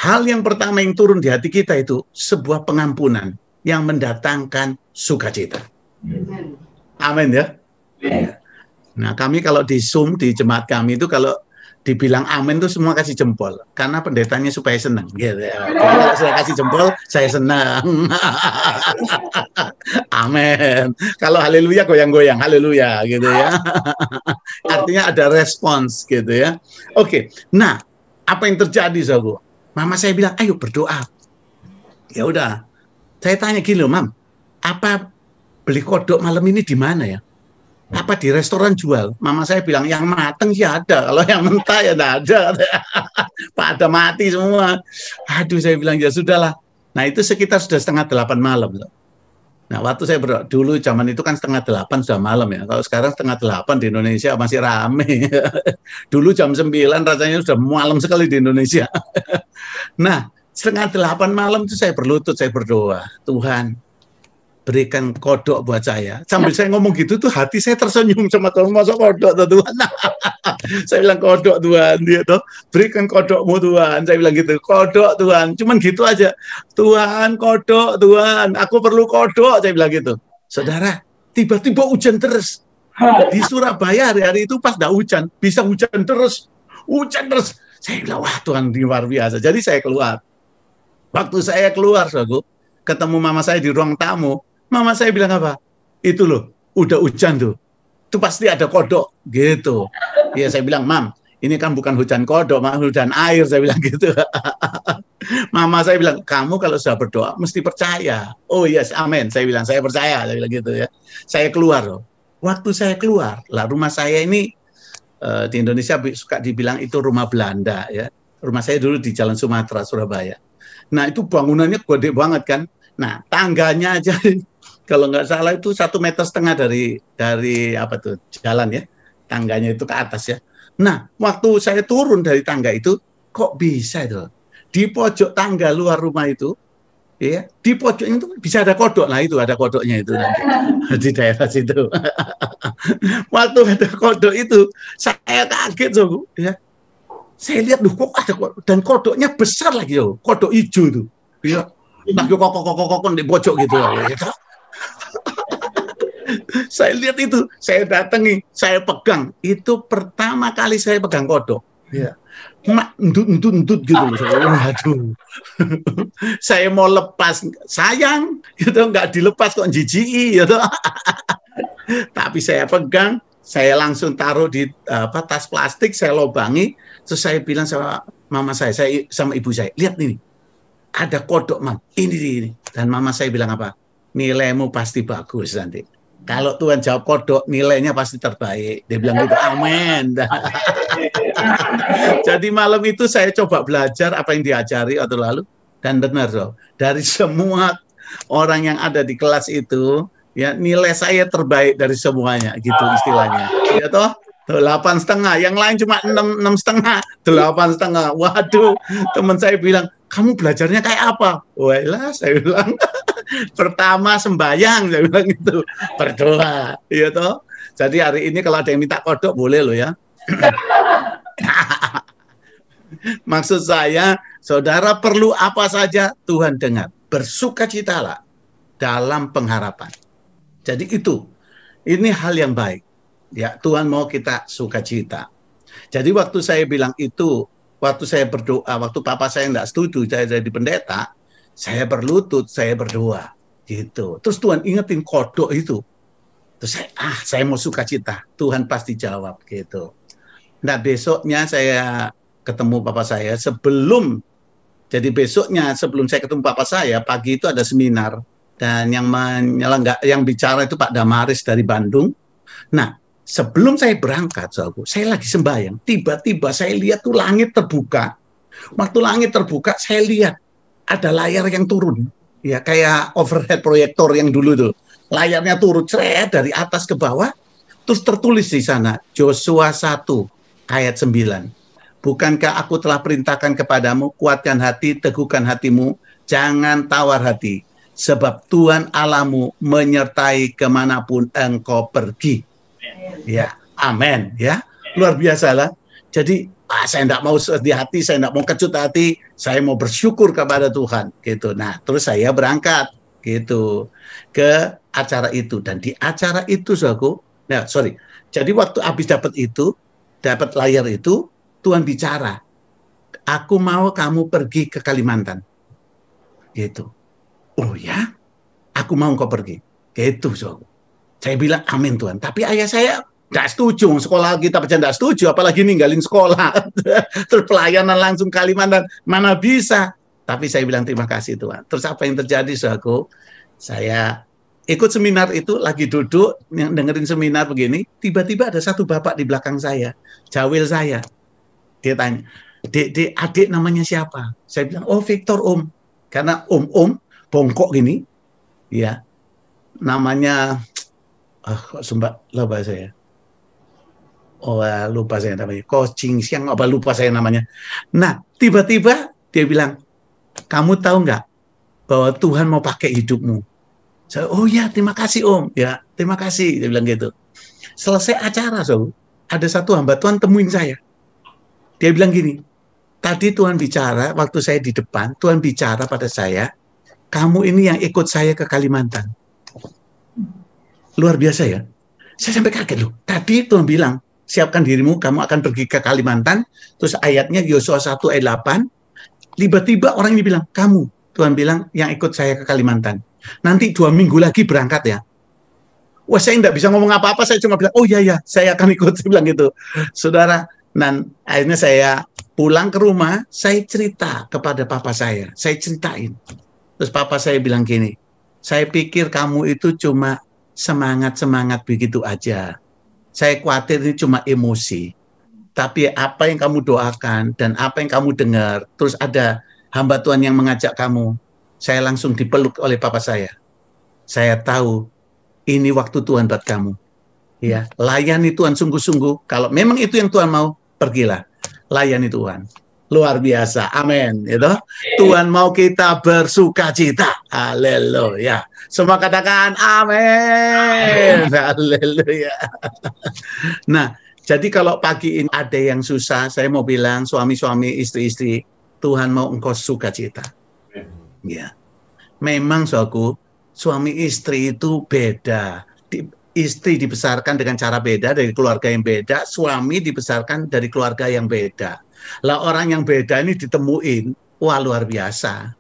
hal yang pertama yang turun di hati kita itu sebuah pengampunan yang mendatangkan sukacita. Amin ya. Ya. Nah, kami kalau di Zoom di jemaat kami itu kalau dibilang amin tuh semua kasih jempol karena pendetanya supaya senang gitu ya. Jadi kalau saya kasih jempol saya senang. Amin. Kalau haleluya goyang-goyang haleluya gitu ya. Artinya ada respons gitu ya. Oke. Nah, apa yang terjadi saudara? Mama saya bilang, "Ayo berdoa." Ya udah. Saya tanya gini loh, "Mam, apa beli kodok malam ini di mana ya? Apa di restoran jual?" Mama saya bilang, "Yang mateng sih ada, kalau yang mentah ya enggak ada." Pada mati semua. Aduh, saya bilang ya sudahlah. Nah, itu sekitar sudah 7:30 malam. Nah, waktu saya berdoa, dulu zaman itu kan 7:30 sudah malam ya. Kalau sekarang 7:30 di Indonesia masih rame. Dulu jam 9 rasanya sudah malam sekali di Indonesia. Nah, 7:30 malam itu saya berlutut, saya berdoa, "Tuhan, berikan kodok buat saya." Sambil saya ngomong gitu tuh hati saya tersenyum sama Tuhan. "Masa kodok Tuhan?" Saya bilang, "Kodok Tuhan." Dia tuh, "Berikan kodokmu Tuhan." Saya bilang gitu, "Kodok Tuhan." Cuman gitu aja. "Tuhan, kodok Tuhan. Aku perlu kodok." Saya bilang gitu. Saudara, tiba-tiba hujan terus. Di Surabaya hari-hari itu pas enggak hujan, bisa hujan terus. Hujan terus. Saya bilang, "Wah, Tuhan luar biasa." Jadi saya keluar. Waktu saya keluar, saudara, ketemu mama saya di ruang tamu. Mama saya bilang apa? "Itu loh, udah hujan tuh. Itu pasti ada kodok." Gitu. Ya, saya bilang, "Mam, ini kan bukan hujan kodok, hujan air." Saya bilang gitu. Mama saya bilang, "Kamu kalau sudah berdoa mesti percaya." "Oh yes, amin." Saya bilang, "Saya percaya." Saya bilang gitu ya. Saya keluar loh. Waktu saya keluar, lah rumah saya ini di Indonesia suka dibilang itu rumah Belanda ya. Rumah saya dulu di Jalan Sumatera, Surabaya. Nah, itu bangunannya gede banget kan. Nah, tangganya aja kalau nggak salah itu 1,5 meter dari apa tuh jalan ya, tangganya itu ke atas ya. Nah, waktu saya turun dari tangga itu, kok bisa itu di pojok tangga luar rumah itu, ya di pojoknya itu bisa ada kodok. Nah, itu ada kodoknya itu nanti di daerah situ. Waktu ada kodok itu, saya kaget ya. Saya lihat kok ada kodok, dan kodoknya besar lagi kodok hijau itu, ya. Nah, kok di pojok gitu ya. Saya lihat itu, saya datangi, saya pegang. Itu pertama kali saya pegang kodok. Ya. Endut gitu loh. Aduh. Saya mau lepas, sayang gitu, nggak dilepas kok jijiki gitu. Tapi saya pegang, saya langsung taruh di tas plastik, saya lobangi, terus saya bilang sama mama saya sama ibu saya, lihat nih, ada kodok, Mam, ini. Dan mama saya bilang apa? Nilaimu pasti bagus nanti. Kalau Tuhan jawab kodok, nilainya pasti terbaik. Dia bilang gitu, amin. Jadi malam itu saya coba belajar apa yang diajari waktu lalu. Dan benar, so, dari semua orang yang ada di kelas itu, ya nilai saya terbaik dari semuanya, gitu istilahnya. Ya toh, 8,5. Yang lain cuma 6,5, 8,5. Waduh, teman saya bilang, kamu belajarnya kayak apa? Wah, saya bilang, pertama sembahyang, saya bilang gitu, berdoa, ya toh. Jadi hari ini kalau ada yang minta kodok boleh loh ya. Maksud saya, saudara perlu apa saja Tuhan dengar. Bersukacitalah dalam pengharapan. Jadi ini hal yang baik. Ya, Tuhan mau kita sukacita. Jadi waktu saya bilang itu, waktu saya berdoa, waktu papa saya tidak setuju saya jadi pendeta, saya berlutut, saya berdoa, gitu. Terus Tuhan ingetin kodok itu. Terus saya mau sukacita, Tuhan pasti jawab, gitu. Nah besoknya saya ketemu papa saya sebelum saya ketemu papa saya, pagi itu ada seminar dan yang bicara itu Pak Damaris dari Bandung. Nah sebelum saya berangkat, saya lagi sembahyang, tiba-tiba saya lihat tuh langit terbuka. Waktu langit terbuka, saya lihat ada layar yang turun, ya kayak overhead proyektor yang dulu tuh. Layarnya turun dari atas ke bawah, terus tertulis di sana Yosua 1 ayat 9. Bukankah aku telah perintahkan kepadamu, kuatkan hati, teguhkan hatimu, jangan tawar hati, sebab Tuhan Allahmu menyertai kemanapun engkau pergi. Ya, amin. Ya, luar biasa lah. Jadi saya tidak mau sedih hati, saya tidak mau kecut hati, saya mau bersyukur kepada Tuhan. Gitu. Nah, terus saya berangkat gitu ke acara itu, dan di acara itu, jadi waktu habis dapat layar itu, Tuhan bicara, aku mau kamu pergi ke Kalimantan. Gitu. Oh ya, aku mau kau pergi. Gitu, saya bilang amin Tuhan. Tapi ayah saya tidak setuju, sekolah kita aja tidak setuju, apalagi ninggalin sekolah. Terus pelayanan langsung Kalimantan, mana bisa. Tapi saya bilang terima kasih Tuhan. Terus apa yang terjadi, saudaraku? Saya ikut seminar itu, lagi duduk, dengerin seminar begini, tiba-tiba ada satu bapak di belakang saya, jawil saya. Dia tanya, Dek, adik namanya siapa? Saya bilang, oh Victor Om. Karena Om bongkok gini, ya, namanya, kok lupa saya. Lupa saya namanya. Coaching siang, lupa saya namanya. Nah, tiba-tiba dia bilang, kamu tahu nggak bahwa Tuhan mau pakai hidupmu? Saya, oh ya, terima kasih Om. Ya, terima kasih. Dia bilang gitu. Selesai acara, ada satu hamba Tuhan temuin saya. Dia bilang gini, tadi Tuhan bicara, waktu saya di depan, Tuhan bicara pada saya, kamu ini yang ikut saya ke Kalimantan. Luar biasa ya. Saya sampai kaget loh. Tadi Tuhan bilang, siapkan dirimu, kamu akan pergi ke Kalimantan. Terus ayatnya Yosua 1 ayat 8. Tiba-tiba orang ini bilang, kamu, Tuhan bilang, yang ikut saya ke Kalimantan. Nanti 2 minggu lagi berangkat ya. Wah, saya tidak bisa ngomong apa-apa, saya cuma bilang, oh iya, saya akan ikut. Saya bilang gitu. Saudara, dan akhirnya saya pulang ke rumah, saya cerita kepada papa saya ceritain. Terus papa saya bilang gini, saya pikir kamu itu cuma semangat-semangat begitu aja. Saya khawatir ini cuma emosi. Tapi apa yang kamu doakan dan apa yang kamu dengar, terus ada hamba Tuhan yang mengajak kamu, saya langsung dipeluk oleh papa saya. Saya tahu ini waktu Tuhan buat kamu. Ya, layani Tuhan sungguh-sungguh. Kalau memang itu yang Tuhan mau, pergilah, layani Tuhan. Luar biasa, amin. Gitu. Tuhan mau kita bersukacita. Haleluya. Semua katakan amin. Haleluya. Nah, jadi kalau pagi ini ada yang susah, saya mau bilang suami-suami, istri-istri, Tuhan mau engkau sukacita. Ya, memang suami istri itu beda. Istri dibesarkan dengan cara beda dari keluarga yang beda, suami dibesarkan dari keluarga yang beda. Lah orang yang beda ini ditemuin, wah luar biasa.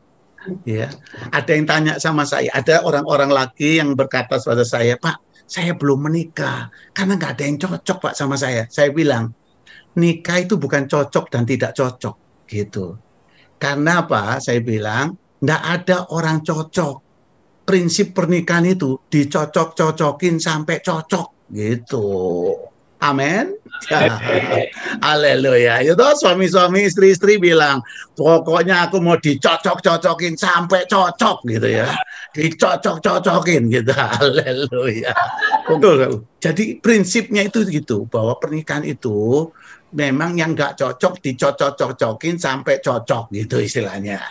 Ya, ada yang tanya sama saya, ada orang-orang laki yang berkata kepada saya, Pak, saya belum menikah karena nggak ada yang cocok Pak sama saya. Saya bilang, nikah itu bukan cocok dan tidak cocok gitu. Karena apa? Saya bilang, nggak ada orang cocok. Prinsip pernikahan itu dicocok-cocokin sampai cocok gitu. Amin. Haleluya. Itu suami-suami, istri-istri bilang, pokoknya aku mau dicocok-cocokin sampai cocok gitu ya. Dicocok-cocokin gitu. Haleluya. Jadi prinsipnya itu gitu, bahwa pernikahan itu memang yang nggak cocok dicocok-cocokin sampai cocok gitu istilahnya.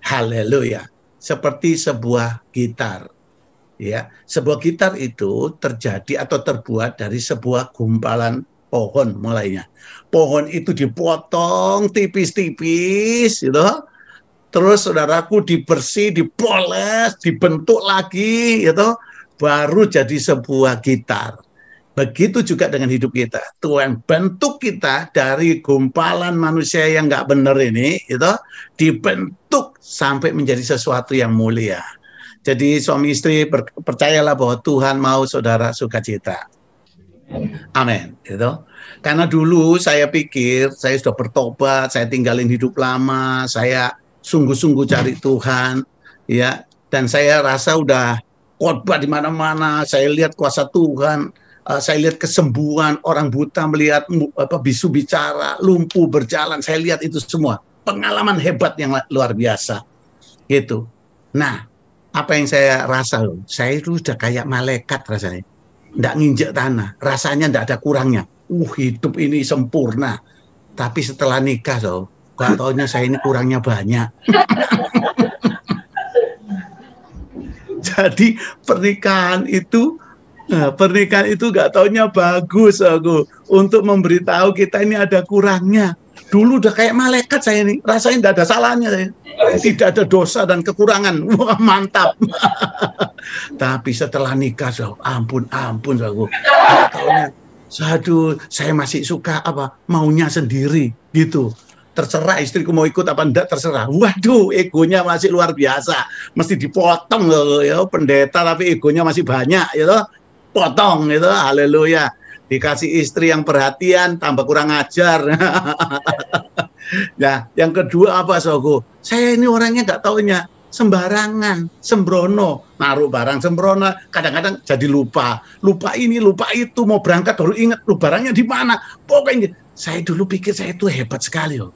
Haleluya. Seperti sebuah gitar. Ya, sebuah gitar itu terjadi atau terbuat dari sebuah gumpalan pohon mulainya. Pohon itu dipotong tipis-tipis, gitu. Terus saudaraku dipoles, dibentuk lagi, gitu. Baru jadi sebuah gitar. Begitu juga dengan hidup kita. Tuhan bentuk kita dari gumpalan manusia yang nggak benar ini, gitu, dibentuk sampai menjadi sesuatu yang mulia. Jadi suami istri percayalah bahwa Tuhan mau saudara sukacita. Amin. Gitu. Karena dulu saya pikir saya sudah bertobat, saya tinggalin hidup lama, saya sungguh-sungguh cari Tuhan, ya. Dan saya rasa udah khotbah di mana-mana. Saya lihat kuasa Tuhan, saya lihat kesembuhan, orang buta melihat, bisu bicara, lumpuh berjalan. Saya lihat itu semua pengalaman hebat yang luar biasa. Gitu. Nah. Apa yang saya rasa, saya itu udah kayak malaikat rasanya. Nggak nginjek tanah, rasanya nggak ada kurangnya. Hidup ini sempurna. Tapi setelah nikah, gak taunya saya ini kurangnya banyak. Jadi pernikahan itu gak taunya bagus aku untuk memberitahu kita ini ada kurangnya. Dulu udah kayak malaikat saya ini, rasanya nggak ada salahnya saya. Tidak ada dosa dan kekurangan. Wah, mantap. Tapi setelah nikah, ampun aku. Saya masih suka maunya sendiri gitu. Terserah istriku mau ikut apa enggak, terserah. Waduh, egonya masih luar biasa. Mesti dipotong loh, ya pendeta, tapi egonya masih banyak, gitu. Potong gitu. Haleluya. Dikasih istri yang perhatian, tambah kurang ajar. Nah, yang kedua apa, Sogo? Saya ini orangnya nggak taunya sembarangan, sembrono, naruh barang sembrono, kadang-kadang jadi lupa ini, lupa itu, mau berangkat baru ingat, barangnya di mana. Pokoknya saya dulu pikir saya itu hebat sekali, loh.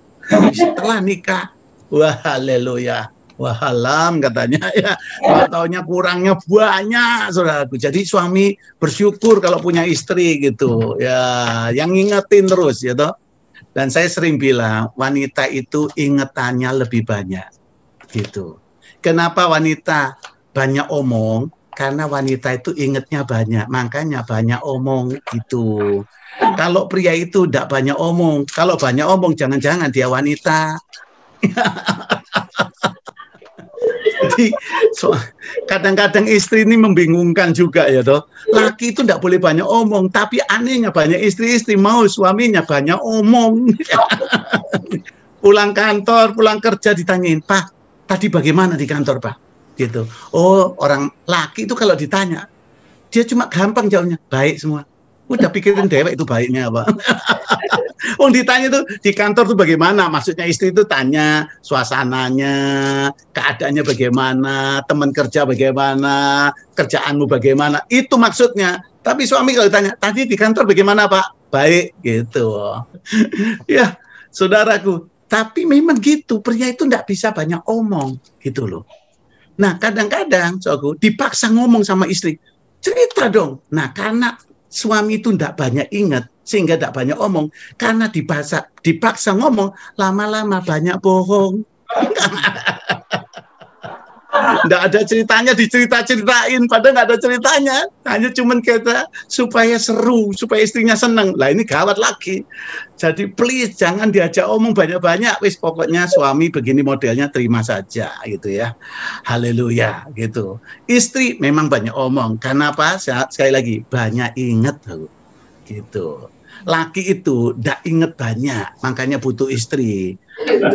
Setelah nikah, wah haleluya, wah alam katanya ya, taunya kurangnya banyak, saudaraku. Jadi suami bersyukur kalau punya istri gitu, ya, yang ngingetin terus, gitu. Dan saya sering bilang, wanita itu ingetannya lebih banyak, gitu. Kenapa wanita banyak omong? Karena wanita itu ingetnya banyak, makanya banyak omong, gitu. Kalau pria itu tidak banyak omong, kalau banyak omong jangan-jangan dia wanita. Jadi kadang-kadang istri ini membingungkan juga ya toh. Laki itu tidak boleh banyak omong, tapi anehnya banyak istri-istri mau suaminya banyak omong. Pulang kantor, pulang kerja ditanyain, Pak, tadi bagaimana di kantor Pak? Gitu. Oh, orang laki itu kalau ditanya, dia cuma gampang jawabnya, baik semua. Udah pikirin dewek itu baiknya apa. Oh, ditanya tuh di kantor tuh bagaimana? Maksudnya istri itu tanya suasananya, keadaannya bagaimana, teman kerja bagaimana, kerjaanmu bagaimana. Itu maksudnya. Tapi suami kalau ditanya, tadi di kantor bagaimana Pak? Baik, gitu. Ya, saudaraku. Tapi memang gitu, pria itu enggak bisa banyak omong, gitu loh. Nah, kadang-kadang, soalku, dipaksa ngomong sama istri. Cerita dong. Nah, karena suami itu tidak banyak ingat, sehingga tidak banyak omong. Karena dipaksa ngomong, lama-lama banyak bohong. Tidak ada ceritanya, dicerita-ceritain, padahal nggak ada ceritanya. Hanya cuman kita supaya seru, supaya istrinya seneng. Lah ini gawat lagi. Jadi please jangan diajak omong banyak-banyak. Wis pokoknya suami begini modelnya terima saja gitu ya. Haleluya gitu. Istri memang banyak omong. Karena apa? Sekali lagi banyak ingat gitu. Laki itu tidak ingat banyak, makanya butuh istri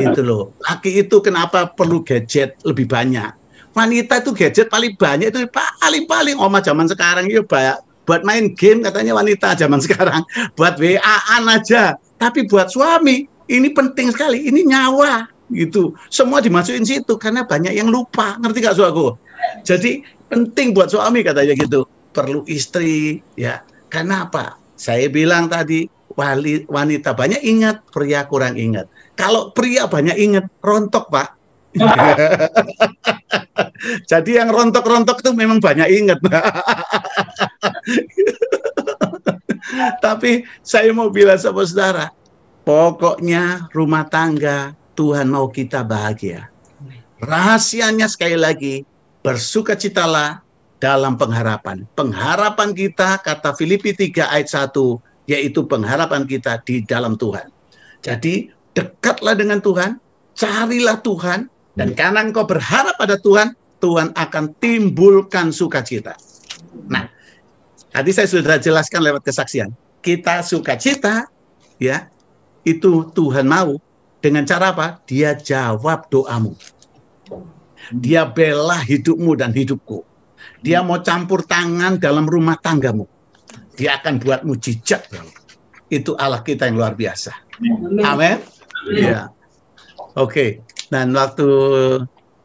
gitu loh. Laki itu kenapa perlu gadget lebih banyak? Wanita itu gadget paling banyak itu paling oma zaman sekarang itu buat main game katanya wanita zaman sekarang, buat WA-an aja. Tapi buat suami ini penting sekali, ini nyawa gitu. Semua dimasukin situ karena banyak yang lupa, ngerti gak suaku? Jadi penting buat suami katanya gitu, perlu istri ya. Karena apa? Saya bilang tadi wanita banyak ingat, pria kurang ingat. Kalau pria banyak ingat, rontok Pak. Jadi yang rontok-rontok itu memang banyak ingat. Tapi saya mau bilang sama saudara, pokoknya rumah tangga Tuhan mau kita bahagia. Rahasianya sekali lagi, bersukacitalah dalam pengharapan. Pengharapan kita, kata Filipi 3 ayat 1, yaitu pengharapan kita di dalam Tuhan. Jadi dekatlah dengan Tuhan, carilah Tuhan, dan karena engkau berharap pada Tuhan, Tuhan akan timbulkan sukacita. Nah, tadi saya sudah jelaskan lewat kesaksian. Kita sukacita, ya, itu Tuhan mau dengan cara apa? Dia jawab doamu. Dia bela hidupmu dan hidupku. Dia mau campur tangan dalam rumah tanggamu. Dia akan buat mujizat. Itu Allah kita yang luar biasa. Amin. Ya. Oke. Dan waktu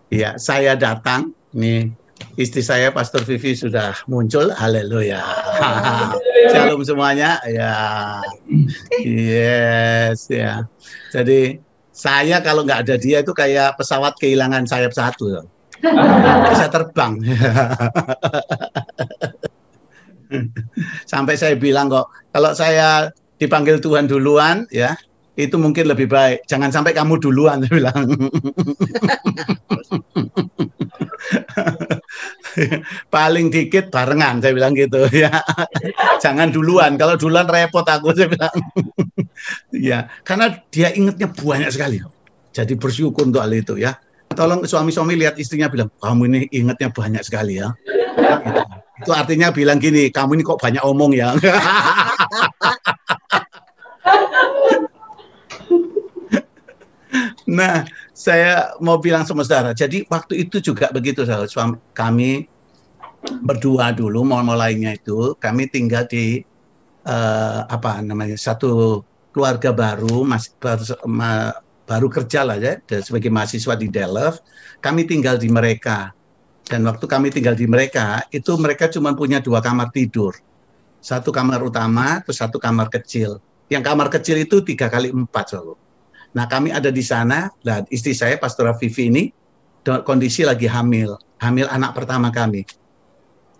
ya saya datang, nih istri saya Pastor Vivi sudah muncul. Haleluya. Shalom semuanya. Ya. Yes, ya. Jadi saya kalau nggak ada dia itu kayak pesawat kehilangan sayap satu. Bisa terbang. Sampai saya bilang kok, kalau saya dipanggil Tuhan duluan, ya itu mungkin lebih baik. Jangan sampai kamu duluan, saya bilang. Paling dikit barengan, saya bilang gitu. Ya, jangan duluan. Kalau duluan repot aku, saya bilang. Ya, karena dia ingatnya banyak sekali. Jadi bersyukur untuk hal itu ya. Tolong suami-suami lihat istrinya bilang, kamu ini ingatnya banyak sekali ya. Gitu. Itu artinya bilang gini, kamu ini kok banyak omong ya. Nah, saya mau bilang sama saudara, jadi waktu itu juga begitu, saudara. Suami kami berdua dulu, mulainya itu, kami tinggal di satu keluarga baru, baru kerja lah ya, sebagai mahasiswa di Delft. Kami tinggal di mereka, dan waktu kami tinggal di mereka, itu mereka cuma punya 2 kamar tidur, 1 kamar utama, terus 1 kamar kecil. Yang kamar kecil itu 3x4, saudara. Nah, kami ada di sana, dan istri saya, Pastor Vivi ini, kondisi lagi hamil anak pertama kami.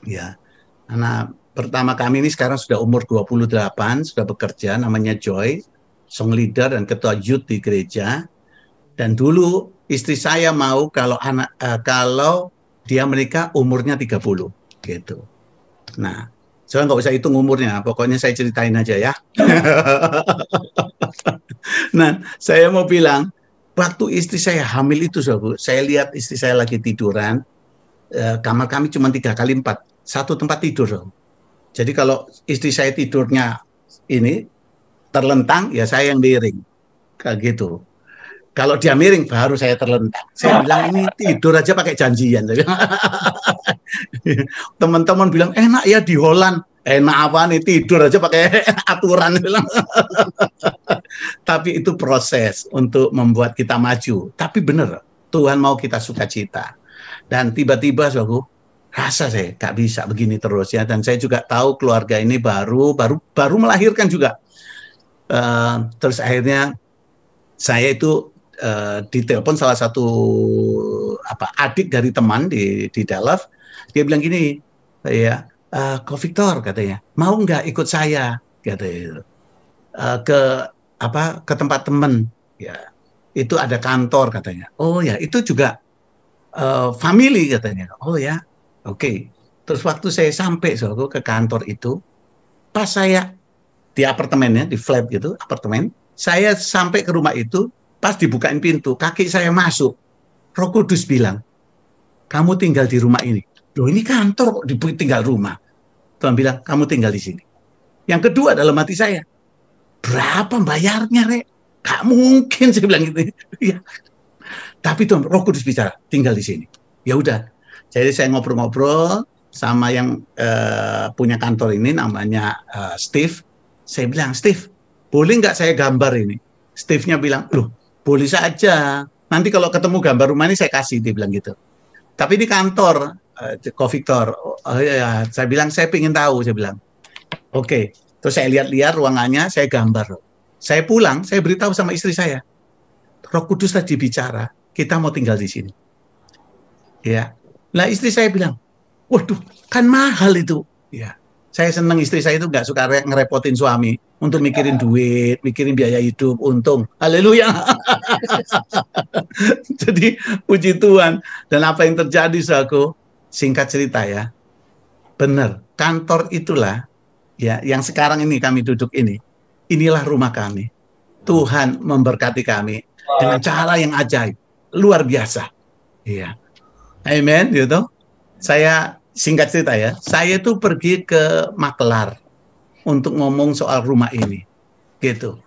Ya, anak pertama kami ini sekarang sudah umur 28, sudah bekerja, namanya Joy, song leader dan ketua youth di gereja. Dan dulu istri saya mau kalau dia menikah umurnya 30, gitu. Nah, saya nggak usah hitung umurnya, pokoknya saya ceritain aja ya. Nah, saya mau bilang, waktu istri saya hamil itu, saya lihat istri saya lagi tiduran, kamar kami cuma 3x4, 1 tempat tidur. Jadi kalau istri saya tidurnya ini terlentang, ya saya yang miring, kayak gitu. Kalau dia miring, baru saya terlentang. Saya bilang, ini tidur aja pakai janjian. Teman-teman bilang, enak ya di Holland. Enak apa nih, tidur aja pakai aturan. Tapi itu proses untuk membuat kita maju. Tapi benar, Tuhan mau kita sukacita. Dan tiba-tiba, rasa saya gak bisa begini terus ya. Dan saya juga tahu keluarga ini baru melahirkan juga. Terus akhirnya saya itu ditelepon salah satu adik dari teman di Delft. Dia bilang gini, ya, Ko Victor katanya, mau nggak ikut saya, katanya, ke tempat teman, ya, itu ada kantor katanya. Oh ya, itu juga family katanya. Oh ya, oke. Terus waktu saya sampai ke kantor itu, pas saya di apartemennya, di flat gitu, apartemen, saya sampai ke rumah itu, pas dibukain pintu, kaki saya masuk, Roh Kudus bilang, kamu tinggal di rumah ini. Loh, ini kantor kok tinggal rumah. Tuhan bilang, kamu tinggal di sini. Yang kedua dalam hati saya, berapa bayarnya, Rek? Gak mungkin, saya bilang gitu. Ya. Tapi Tuhan, Roh Kudus bicara, tinggal di sini. Ya udah. Jadi saya ngobrol-ngobrol, sama yang punya kantor ini namanya Steve. Saya bilang, Steve, boleh nggak saya gambar ini? Steve-nya bilang, loh, boleh saja. Nanti kalau ketemu gambar rumah ini saya kasih, dia bilang gitu. Tapi di kantor, Ko Victor, oh, ya, saya bilang, saya ingin tahu, saya bilang. Oke, terus saya lihat-lihat ruangannya, saya gambar. Saya pulang, saya beritahu sama istri saya, Roh Kudus tadi bicara, kita mau tinggal di sini. Ya, lah istri saya bilang, waduh, kan mahal itu. Ya, saya senang istri saya itu nggak suka ngerepotin suami untuk mikirin duit, mikirin biaya hidup, untung. Haleluya. Jadi puji Tuhan. Dan apa yang terjadi, saudaraku? Singkat cerita ya, benar. Kantor itulah ya yang sekarang ini kami duduk ini. Inilah rumah kami. Tuhan memberkati kami dengan cara yang ajaib, luar biasa. Iya. Amen, gitu. Saya singkat cerita ya, saya tuh pergi ke makelar untuk ngomong soal rumah ini, gitu.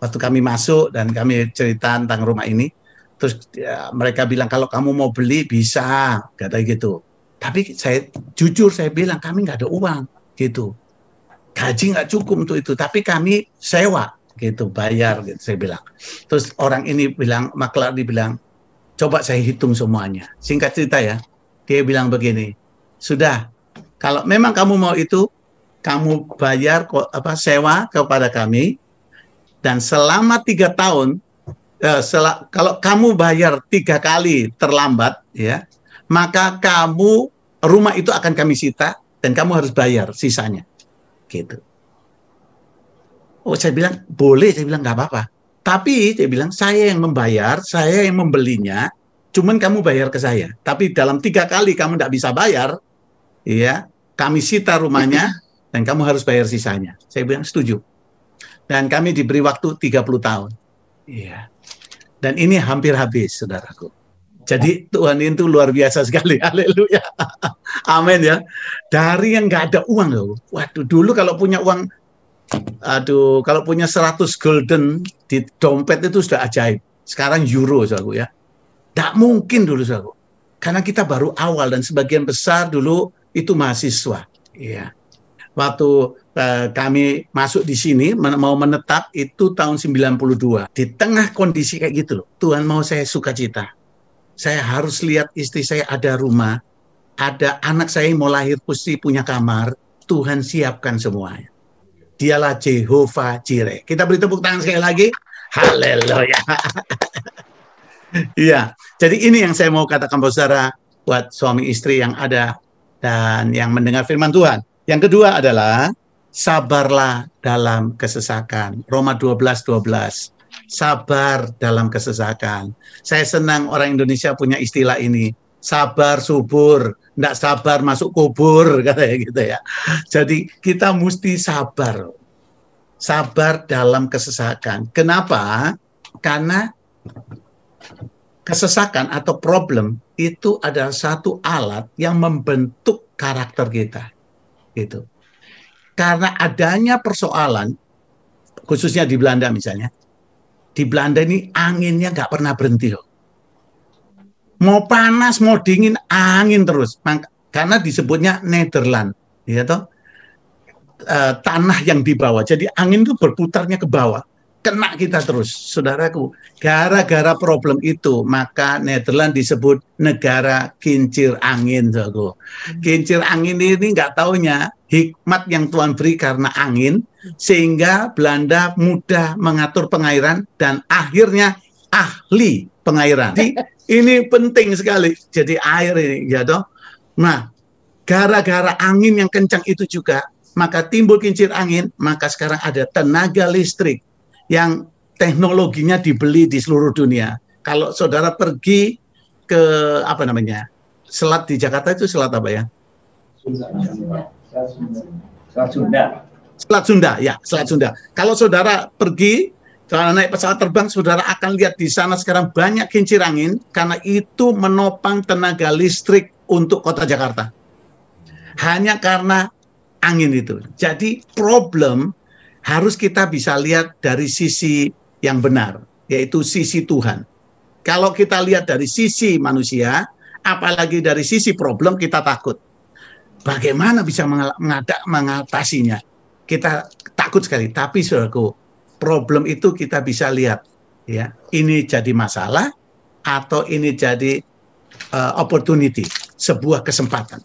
Waktu kami masuk dan kami cerita tentang rumah ini, terus ya, mereka bilang kalau kamu mau beli bisa, kata gitu. Tapi saya jujur saya bilang kami nggak ada uang, gitu. Gaji nggak cukup untuk itu, tapi kami sewa, gitu, bayar, gitu. Saya bilang. Terus orang ini bilang, makelar dibilang, coba saya hitung semuanya. Singkat cerita ya, dia bilang begini, sudah, kalau memang kamu mau itu, kamu bayar sewa kepada kami, dan selama 3 tahun, kalau kamu bayar 3 kali terlambat, ya, maka rumah itu akan kami sita, dan kamu harus bayar sisanya. Gitu. Oh, saya bilang, boleh, saya bilang, nggak apa-apa. Tapi, saya bilang, saya yang membayar, saya yang membelinya, cuman kamu bayar ke saya. Tapi dalam 3 kali kamu nggak bisa bayar, ya, kami sita rumahnya, dan kamu harus bayar sisanya. Saya bilang, setuju. Dan kami diberi waktu 30 tahun. Iya. Dan ini hampir habis, saudaraku. Jadi Tuhan itu luar biasa sekali. Haleluya. Amin ya. Dari yang nggak ada uang loh. Waduh, dulu kalau punya uang, kalau punya 100 golden di dompet itu sudah ajaib. Sekarang euro, saudaraku ya. Nggak mungkin dulu, saudaraku. Karena kita baru awal dan sebagian besar dulu itu mahasiswa. Iya. Waktu kami masuk di sini, mau menetap itu tahun 92. Di tengah kondisi kayak gitu loh, Tuhan mau saya sukacita. Saya harus lihat istri saya ada rumah, ada anak saya yang mau lahir pasti punya kamar, Tuhan siapkan semuanya. Dialah Jehovah Jireh. Kita beri tepuk tangan sekali lagi. Haleluya. Iya, jadi ini yang saya mau katakan saudara, buat suami istri yang ada dan yang mendengar firman Tuhan. Yang kedua adalah sabarlah dalam kesesakan. Roma 12:12. Sabar dalam kesesakan. Saya senang orang Indonesia punya istilah ini. Sabar subur, enggak sabar masuk kubur, katanya gitu ya. Jadi kita mesti sabar. Sabar dalam kesesakan. Kenapa? Karena kesesakan atau problem itu adalah satu alat yang membentuk karakter kita. Gitu. Karena adanya persoalan, khususnya di Belanda misalnya, di Belanda ini anginnya nggak pernah berhenti loh. Mau panas, mau dingin, angin terus. Karena disebutnya Nederland, ya toh, tanah yang di bawah. Jadi angin itu berputarnya ke bawah. Kena kita terus, saudaraku. Gara-gara problem itu, maka Nederland disebut negara kincir angin, saudaraku. Kincir angin ini nggak taunya hikmat yang Tuhan beri karena angin, sehingga Belanda mudah mengatur pengairan dan akhirnya ahli pengairan. Jadi ini penting sekali. Jadi air ini, ya toh. Nah, gara-gara angin yang kencang itu juga, maka timbul kincir angin, maka sekarang ada tenaga listrik yang teknologinya dibeli di seluruh dunia. Kalau saudara pergi ke selat di Jakarta itu selat apa ya? Selat Sunda. Selat Sunda, ya, Selat Sunda. Kalau saudara pergi, kalau naik pesawat terbang, saudara akan lihat di sana sekarang banyak kincir angin karena itu menopang tenaga listrik untuk kota Jakarta. Hanya karena angin itu. Jadi problem harus kita bisa lihat dari sisi yang benar, yaitu sisi Tuhan. Kalau kita lihat dari sisi manusia, apalagi dari sisi problem, kita takut. bagaimana bisa mengatasinya? Kita takut sekali. Tapi saudaraku, problem itu kita bisa lihat, ya. Ini jadi masalah atau ini jadi opportunity, sebuah kesempatan.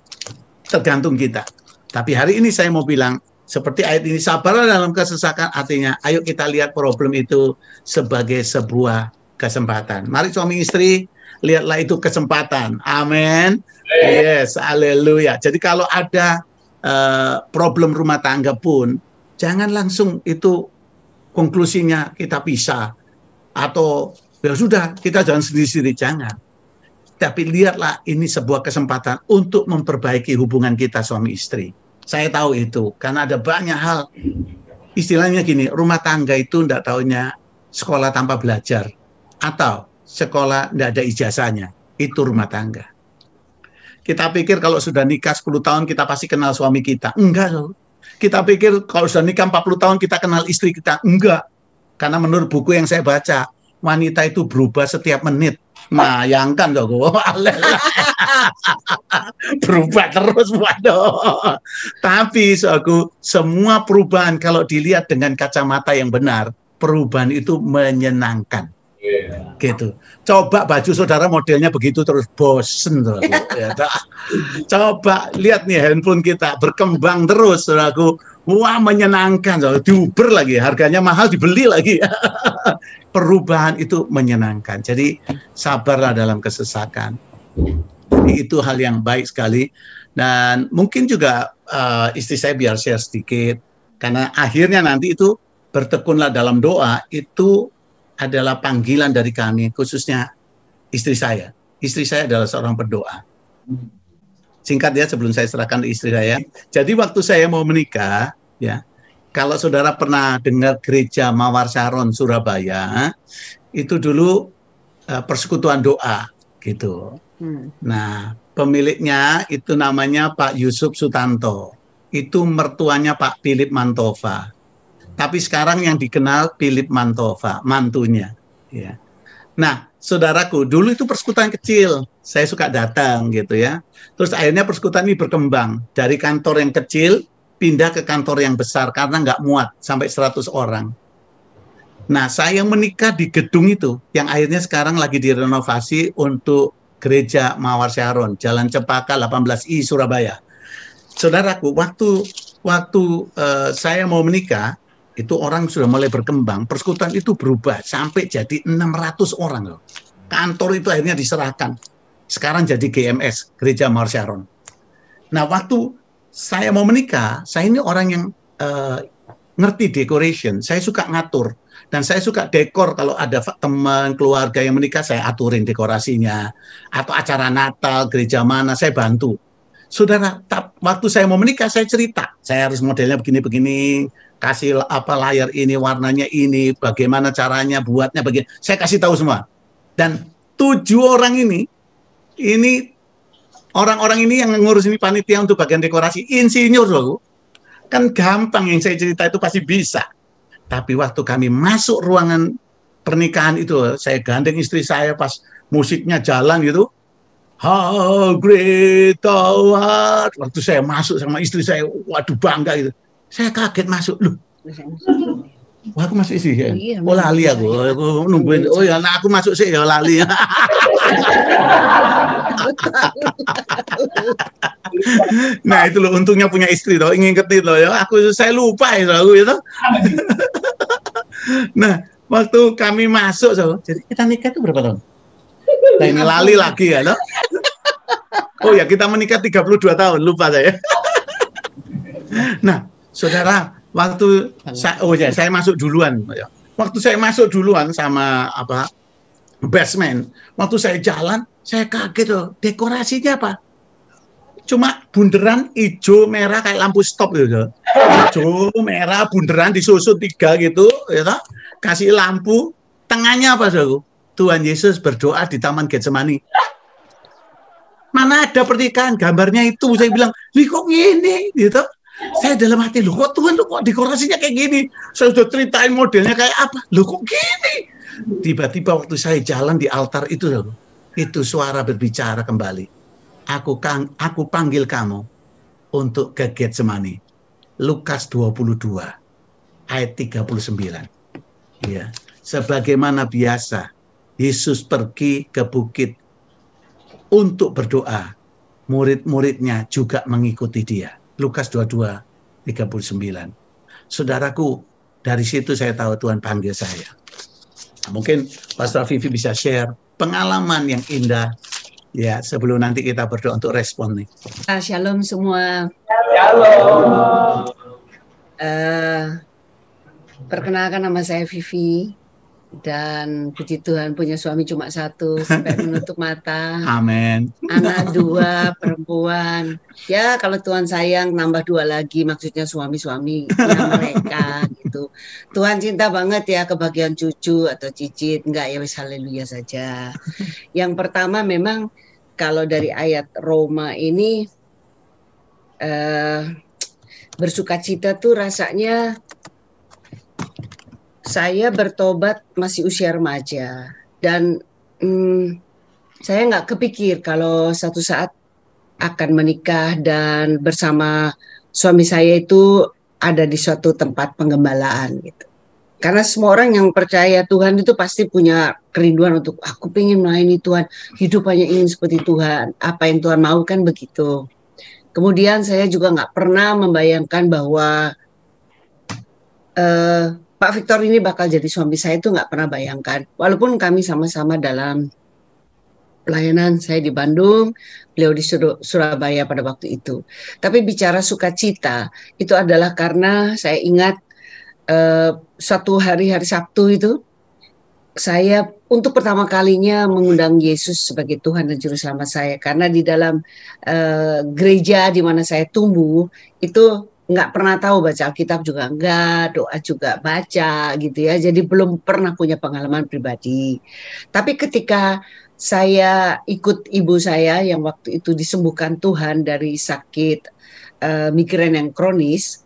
Tergantung kita. Tapi hari ini saya mau bilang, seperti ayat ini, sabarlah dalam kesesakan, artinya ayo kita lihat problem itu sebagai sebuah kesempatan. Mari suami istri, lihatlah itu kesempatan. Amin. Yes, haleluya. Jadi kalau ada problem rumah tangga pun, jangan langsung itu konklusinya kita pisah. Atau ya sudah, kita jalan sendiri-sendiri, jangan. Tapi lihatlah ini sebuah kesempatan untuk memperbaiki hubungan kita suami istri. Saya tahu itu, karena ada banyak hal. Istilahnya gini, rumah tangga itu enggak taunya sekolah tanpa belajar. Atau sekolah enggak ada ijazahnya. Itu rumah tangga. Kita pikir kalau sudah nikah 10 tahun kita pasti kenal suami kita. Enggak loh. Kita pikir kalau sudah nikah 40 tahun kita kenal istri kita. Enggak. Karena menurut buku yang saya baca, wanita itu berubah setiap menit. Bayangkan dong, berubah terus, waduh. Tapi aku semua perubahan kalau dilihat dengan kacamata yang benar, perubahan itu menyenangkan. Gitu. Coba baju saudara modelnya begitu terus, bosen. Ya, coba lihat nih handphone kita berkembang terus, saudaraku. Wah, menyenangkan. Diuber lagi, harganya mahal dibeli lagi. Perubahan itu menyenangkan. Jadi sabarlah dalam kesesakan. Jadi itu hal yang baik sekali. Dan mungkin juga istri saya biar share sedikit. Karena akhirnya nanti itu bertekunlah dalam doa. Itu adalah panggilan dari kami, khususnya istri saya. Istri saya adalah seorang pendoa. Singkat ya sebelum saya serahkan istri saya. Jadi waktu saya mau menikah, ya, kalau saudara pernah dengar gereja Mawar Sharon Surabaya, itu dulu persekutuan doa, gitu. Nah, pemiliknya itu namanya Pak Yusuf Sutanto. Itu mertuanya Pak Philip Mantova. Tapi sekarang yang dikenal Philip Mantova, mantunya. Ya. Nah, saudaraku, dulu itu persekutuan kecil. Saya suka datang gitu ya. Terus akhirnya persekutuan ini berkembang. Dari kantor yang kecil, pindah ke kantor yang besar karena nggak muat sampai 100 orang. Nah, saya menikah di gedung itu, yang akhirnya sekarang lagi direnovasi untuk Gereja Mawar Sharon, Jalan Cempaka 18I Surabaya. Saudaraku, waktu saya mau menikah, itu orang sudah mulai berkembang, persekutuan itu berubah sampai jadi 600 orang loh. Kantor itu akhirnya diserahkan. Sekarang jadi GMS, Gereja Mawar Sharon. Nah, waktu saya mau menikah, saya ini orang yang ngerti decoration, saya suka ngatur. Dan saya suka dekor, kalau ada teman, keluarga yang menikah, saya aturin dekorasinya. Atau acara Natal, gereja mana, saya bantu. Saudara, waktu saya mau menikah, saya cerita. Saya harus modelnya begini-begini, kasih apa layar ini, warnanya ini, bagaimana caranya, buatnya begini. Saya kasih tahu semua. Dan 7 orang ini orang-orang ini yang ngurus ini panitia untuk bagian dekorasi, insinyur loh. Kan gampang yang saya cerita itu pasti bisa. Tapi waktu kami masuk ruangan pernikahan itu, saya gandeng istri saya pas musiknya jalan gitu. How great thou art. Waktu saya masuk sama istri saya, waduh bangga gitu. Saya kaget masuk, loh. Wah, aku masuk sih ya. Oh lali aku nungguin. Oh ya, nah aku masuk sih ya lali. Nah itu loh, untungnya punya istri loh, ingin ngetit loh ya. Saya lupa ya aku itu. Nah waktu kami masuk, jadi kita nikah itu berapa tahun? Nah ini lali lagi ya loh. Oh ya, kita menikah 32 tahun, lupa saya. Nah saudara, waktu saya masuk duluan. Waktu saya masuk duluan sama basement. Waktu saya jalan, saya kaget loh. Dekorasinya apa? Cuma bunderan hijau merah kayak lampu stop gitu. Hijau merah bunderan disusun 3 gitu, ya toh? Kasih lampu. Tengahnya apa saudaraku? Tuhan Yesus berdoa di Taman Getsemani. Mana ada pernikahan? Gambarnya itu. Saya bilang, kok gini? Gitu. Saya dalam hati, loh kok Tuhan, kok dekorasinya kayak gini? Saya sudah ceritain modelnya kayak apa? Loh kok gini? Tiba-tiba waktu saya jalan di altar itu, loh, itu suara berbicara kembali. Aku panggil kamu untuk ke Getsemani. Lukas 22 ayat 39. Ya, sebagaimana biasa Yesus pergi ke bukit untuk berdoa. Murid-muridnya juga mengikuti dia. Lukas 22 39. Saudaraku, dari situ saya tahu Tuhan panggil saya. Mungkin Pastor Vivi bisa share pengalaman yang indah ya sebelum nanti kita berdoa untuk respon nih. Shalom semua. Shalom. Perkenalkan, nama saya Vivi dan puji Tuhan punya suami cuma satu sampai menutup mata. Amin. Anak 2 perempuan. Ya kalau Tuhan sayang nambah 2 lagi, maksudnya suami-suami mereka gitu. Tuhan cinta banget ya kebagian cucu atau cicit, enggak ya, wis haleluya saja. Yang pertama memang kalau dari ayat Roma ini bersukacita tuh rasanya saya bertobat masih usia remaja dan saya nggak kepikir kalau satu saat akan menikah dan bersama suami saya itu ada di suatu tempat penggembalaan gitu. Karena semua orang yang percaya Tuhan itu pasti punya kerinduan untuk aku pengen melayani Tuhan, hidup hanya ingin seperti Tuhan, apa yang Tuhan mau kan begitu. Kemudian saya juga nggak pernah membayangkan bahwa Pak Victor ini bakal jadi suami saya, itu nggak pernah bayangkan. Walaupun kami sama-sama dalam pelayanan, saya di Bandung, beliau di Surabaya pada waktu itu. Tapi bicara sukacita, itu adalah karena saya ingat suatu hari Sabtu itu, saya untuk pertama kalinya mengundang Yesus sebagai Tuhan dan Juru Selamat saya. Karena di dalam gereja di mana saya tumbuh, itu nggak pernah tahu baca Alkitab juga enggak, doa juga baca gitu ya. Jadi belum pernah punya pengalaman pribadi. Tapi ketika saya ikut ibu saya yang waktu itu disembuhkan Tuhan dari sakit migrain yang kronis,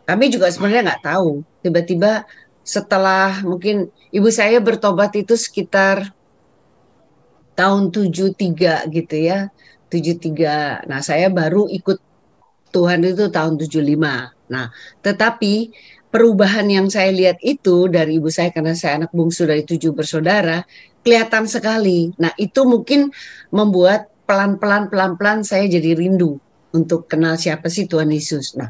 kami juga sebenarnya nggak tahu. Tiba-tiba setelah mungkin ibu saya bertobat itu sekitar tahun 73 gitu ya, 73. Nah saya baru ikut Tuhan itu tahun 75. Nah, tetapi perubahan yang saya lihat itu dari ibu saya, karena saya anak bungsu dari 7 bersaudara, kelihatan sekali. Nah, itu mungkin membuat pelan-pelan saya jadi rindu untuk kenal siapa sih Tuhan Yesus. Nah,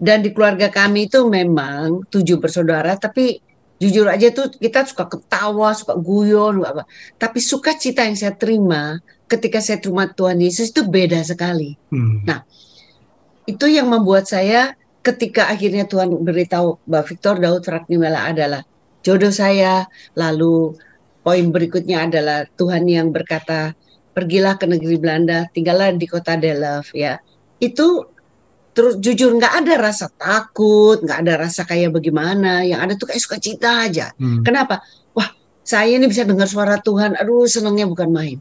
dan di keluarga kami itu memang 7 bersaudara, tapi jujur aja tuh kita suka ketawa, suka guyon, apa. Tapi sukacita yang saya terima ketika saya terima Tuhan Yesus itu beda sekali. Nah, itu yang membuat saya ketika akhirnya Tuhan beritahu Mbak Victor Daud Fraknimela adalah jodoh saya, lalu poin berikutnya adalah Tuhan yang berkata pergilah ke negeri Belanda, tinggallah di kota Delft ya. Itu terus jujur nggak ada rasa takut, nggak ada rasa kayak bagaimana, yang ada tuh kayak sukacita aja. Kenapa? Wah, saya ini bisa dengar suara Tuhan, aduh senangnya bukan main.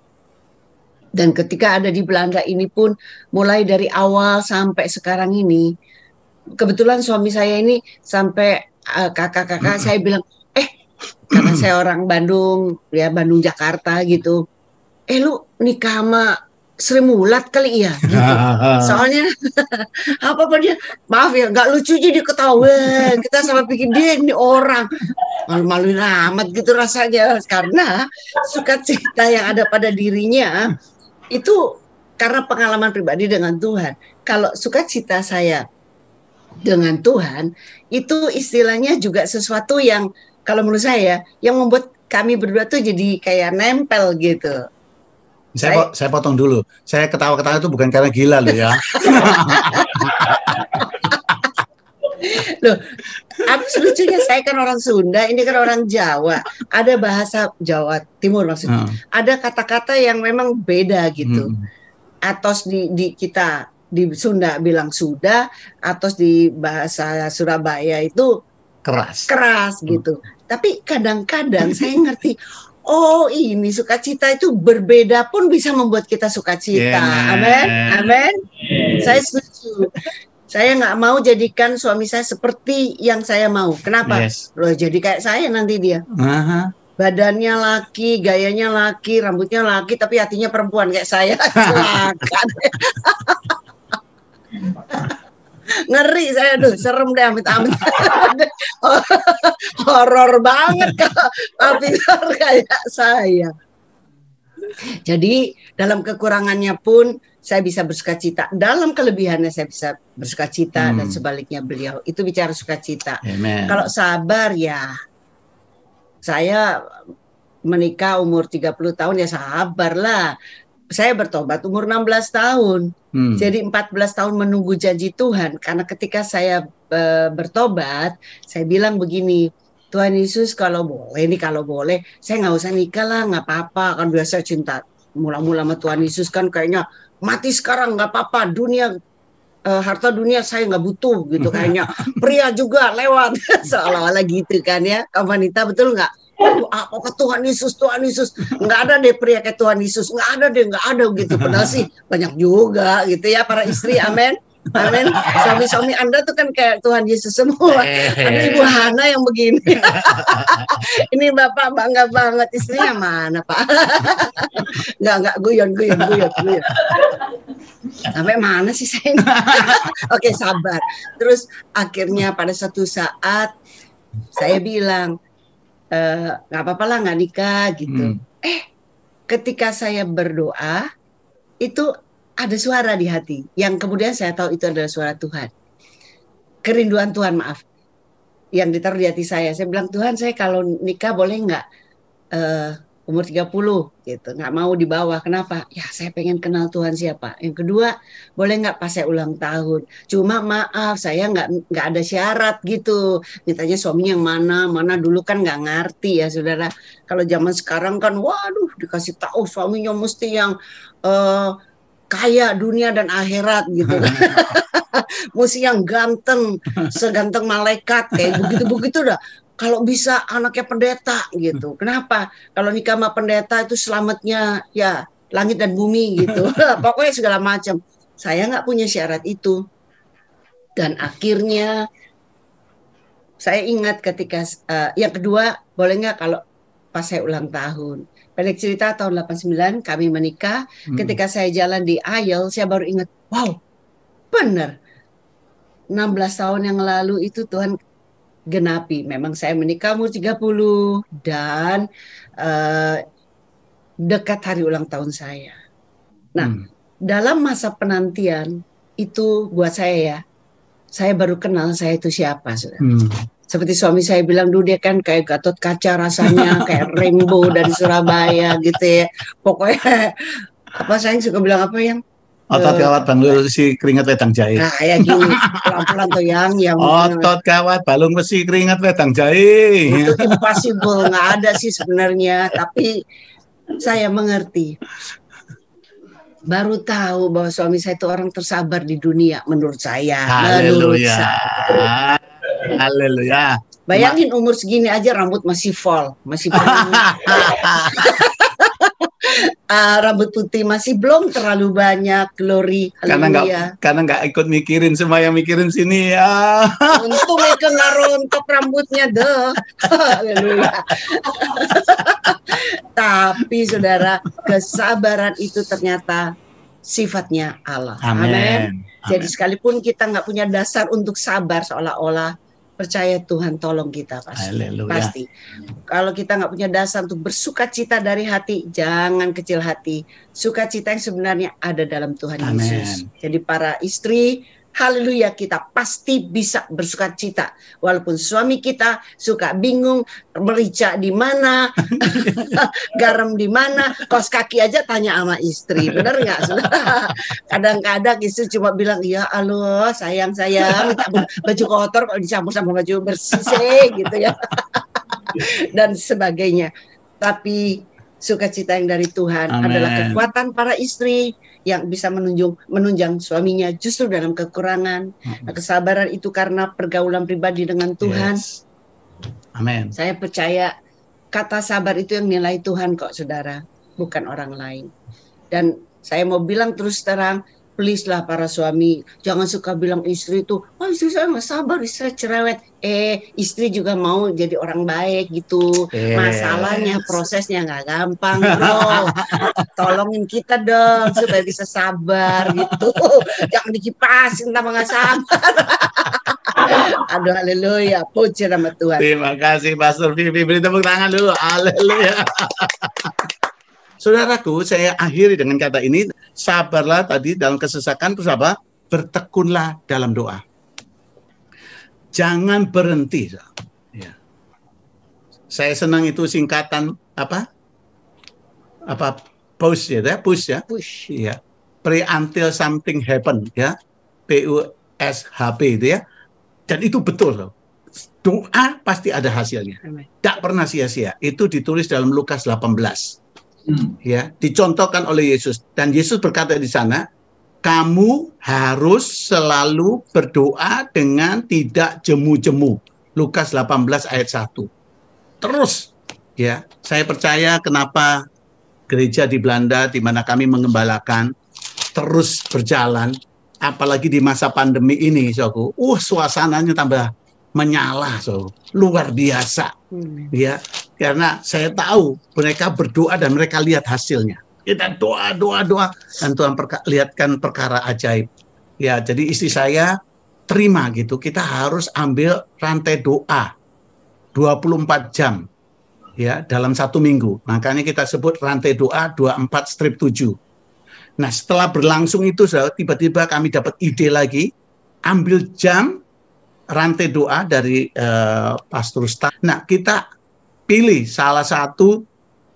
Dan ketika ada di Belanda ini pun mulai dari awal sampai sekarang ini, kebetulan suami saya ini sampai kakak-kakak saya bilang, karena saya orang Bandung, ya Bandung Jakarta gitu, lu nikah sama Sri Mulat kali ya, gitu. Soalnya apa dia, maaf ya, nggak lucu jadi ketahuan, kita sama pikir dia ini orang malu-maluin amat gitu rasanya, karena sukacita yang ada pada dirinya itu karena pengalaman pribadi dengan Tuhan. Kalau sukacita saya dengan Tuhan itu istilahnya juga sesuatu yang kalau menurut saya yang membuat kami berdua tuh jadi kayak nempel gitu. Saya potong dulu. Saya ketawa-ketawa itu bukan karena gila loh ya. Loh, lucunya saya kan orang Sunda, ini kan orang Jawa. Ada bahasa Jawa Timur maksudnya. Ada kata-kata yang memang beda gitu. Atos di kita di Sunda bilang sudah, atos di bahasa Surabaya itu keras gitu. Tapi kadang-kadang saya ngerti, oh ini sukacita itu berbeda pun bisa membuat kita sukacita. Amin, amin. Saya setuju. Saya nggak mau jadikan suami saya seperti yang saya mau. Kenapa? Loh, jadi kayak saya nanti dia. Badannya laki, gayanya laki, rambutnya laki, tapi hatinya perempuan kayak saya. Ngeri saya, serem deh amit-amit. Horor banget kalau Pak Peter kayak saya. Jadi dalam kekurangannya pun saya bisa bersukacita, dalam kelebihannya saya bisa bersukacita, dan sebaliknya beliau itu bicara sukacita. Amen. Kalau sabar ya, saya menikah umur 30 tahun ya sabar lah. Saya bertobat umur 16 tahun. Jadi 14 tahun menunggu janji Tuhan. Karena ketika saya bertobat, saya bilang begini, Tuhan Yesus kalau boleh, saya nggak usah nikah lah, nggak apa-apa. Kan biasa cinta mula-mula sama Tuhan Yesus kan kayaknya mati sekarang nggak apa-apa. Dunia, harta dunia saya nggak butuh gitu kayaknya. Pria juga lewat, seolah-olah gitu kan ya. Kamu wanita betul nggak? Apa Tuhan Yesus, nggak ada deh pria kayak Tuhan Yesus, nggak ada gitu. Padahal sih banyak juga gitu ya para istri, amin. Amin. Suami-suami Anda tuh kan kayak Tuhan Yesus semua. Ada Ibu Hana yang begini. Ini Bapak bangga banget, istrinya mana Pak? Nggak guyon. Sampai mana sih saya? Oke, sabar. Terus akhirnya pada suatu saat saya bilang, nggak apa-apa lah nggak nikah gitu. Ketika saya berdoa itu ada suara di hati yang kemudian saya tahu itu adalah suara Tuhan. Kerinduan Tuhan, maaf, yang ditaruh di hati saya. Saya bilang, Tuhan, saya kalau nikah boleh nggak umur 30 gitu, nggak mau di bawah. Kenapa? Ya saya pengen kenal Tuhan siapa. Yang kedua, boleh nggak pas saya ulang tahun. Cuma maaf, saya nggak ada syarat gitu. Mintanya suaminya yang mana dulu kan nggak ngerti ya saudara. Kalau zaman sekarang kan, waduh, dikasih tahu suaminya mesti yang kaya dunia dan akhirat gitu. Mesti yang ganteng, seganteng malaikat kayak begitu dah. Kalau bisa anaknya pendeta gitu. Kenapa? Kalau nikah sama pendeta itu selamatnya ya langit dan bumi gitu. Pokoknya segala macam. Saya nggak punya syarat itu. Dan akhirnya saya ingat ketika yang kedua, boleh nggak kalau pas saya ulang tahun. Pendek cerita, tahun 89 kami menikah. Ketika saya jalan di aisle, saya baru ingat, wow, benar. 16 tahun yang lalu itu Tuhan genapi. Memang saya menikah umur 30 dan dekat hari ulang tahun saya. Nah, dalam masa penantian itu buat saya ya, saya baru kenal saya itu siapa, saudara. Seperti suami saya bilang dulu, dia kan kayak Gatot Kaca rasanya, kayak rainbow dari Surabaya gitu ya. Pokoknya apa saya suka bilang apa yang otot kawat balung besi keringat wedang jahe. Kayak gini, pelan-pelan tuh yang otot kawat balung besi keringat wedang jahe. Itu impossible, nggak ada sih sebenarnya. Tapi saya mengerti. Baru tahu bahwa suami saya itu orang tersabar di dunia menurut saya. Haleluya. Haleluya. Bayangin umur segini aja rambut masih full, masih rambut putih masih belum terlalu banyak. Glory, haleluya. Karena nggak ikut mikirin, semua yang mikirin sini ya. Untung mereka nggak rontok rambutnya deh. Haleluya. Tapi saudara, kesabaran itu ternyata sifatnya Allah. Amin. Jadi sekalipun kita nggak punya dasar untuk sabar, seolah-olah percaya Tuhan tolong kita pasti. Kalau kita nggak punya dasar untuk bersukacita dari hati, jangan kecil hati. Sukacita yang sebenarnya ada dalam Tuhan Yesus. Jadi para istri, haleluya, kita pasti bisa bersukacita. Walaupun suami kita suka bingung, merica di mana, garam di mana, kos kaki aja tanya sama istri. Benar nggak? Kadang-kadang istri cuma bilang, iya, halo, sayang, minta baju kotor kalau dicampur sama baju bersih gitu ya. Dan sebagainya. Tapi sukacita yang dari Tuhan adalah kekuatan para istri yang bisa menunjang suaminya justru dalam kekurangan. Nah, kesabaran itu karena pergaulan pribadi dengan Tuhan. Amin. Saya percaya kata sabar itu yang nilai Tuhan kok, saudara, bukan orang lain. Dan saya mau bilang terus terang, please lah para suami, jangan suka bilang istri itu, oh istri saya nggak sabar, istri saya cerewet. Istri juga mau jadi orang baik gitu. Masalahnya prosesnya nggak gampang, bro. Tolongin kita dong supaya bisa sabar gitu. Jangan dikipasin tambah nggak sabar. Aduh, haleluya, puji nama Tuhan. Terima kasih Pastor Vivi, beri tepuk tangan dulu. Haleluya. Saudaraku, saya akhiri dengan kata ini, sabarlah tadi dalam kesesakan, terus apa? Bertekunlah dalam doa. Jangan berhenti. Ya. Saya senang itu singkatan apa? Push ya, push ya. Push. Ya. Pray until something happen ya. PUSHP itu ya. Dan itu betul loh. Doa pasti ada hasilnya. Tak pernah sia-sia. Itu ditulis dalam Lukas 18. Ya, dicontohkan oleh Yesus, dan Yesus berkata di sana, kamu harus selalu berdoa dengan tidak jemu-jemu. Lukas 18 ayat 1. Terus ya, saya percaya kenapa gereja di Belanda di mana kami mengembalakan terus berjalan, apalagi di masa pandemi ini, saudaraku. Suasananya tambah menyala, luar biasa. Ya, karena saya tahu mereka berdoa dan mereka lihat hasilnya. Kita doa dan Tuhan lihatkan perkara ajaib. Ya, jadi istri saya terima gitu. Kita harus ambil rantai doa 24 jam ya dalam 1 minggu. Makanya kita sebut rantai doa 24/7. Nah, setelah berlangsung itu, tiba-tiba kami dapat ide lagi, ambil jam rantai doa dari Pastor Stan. Nah, kita pilih salah satu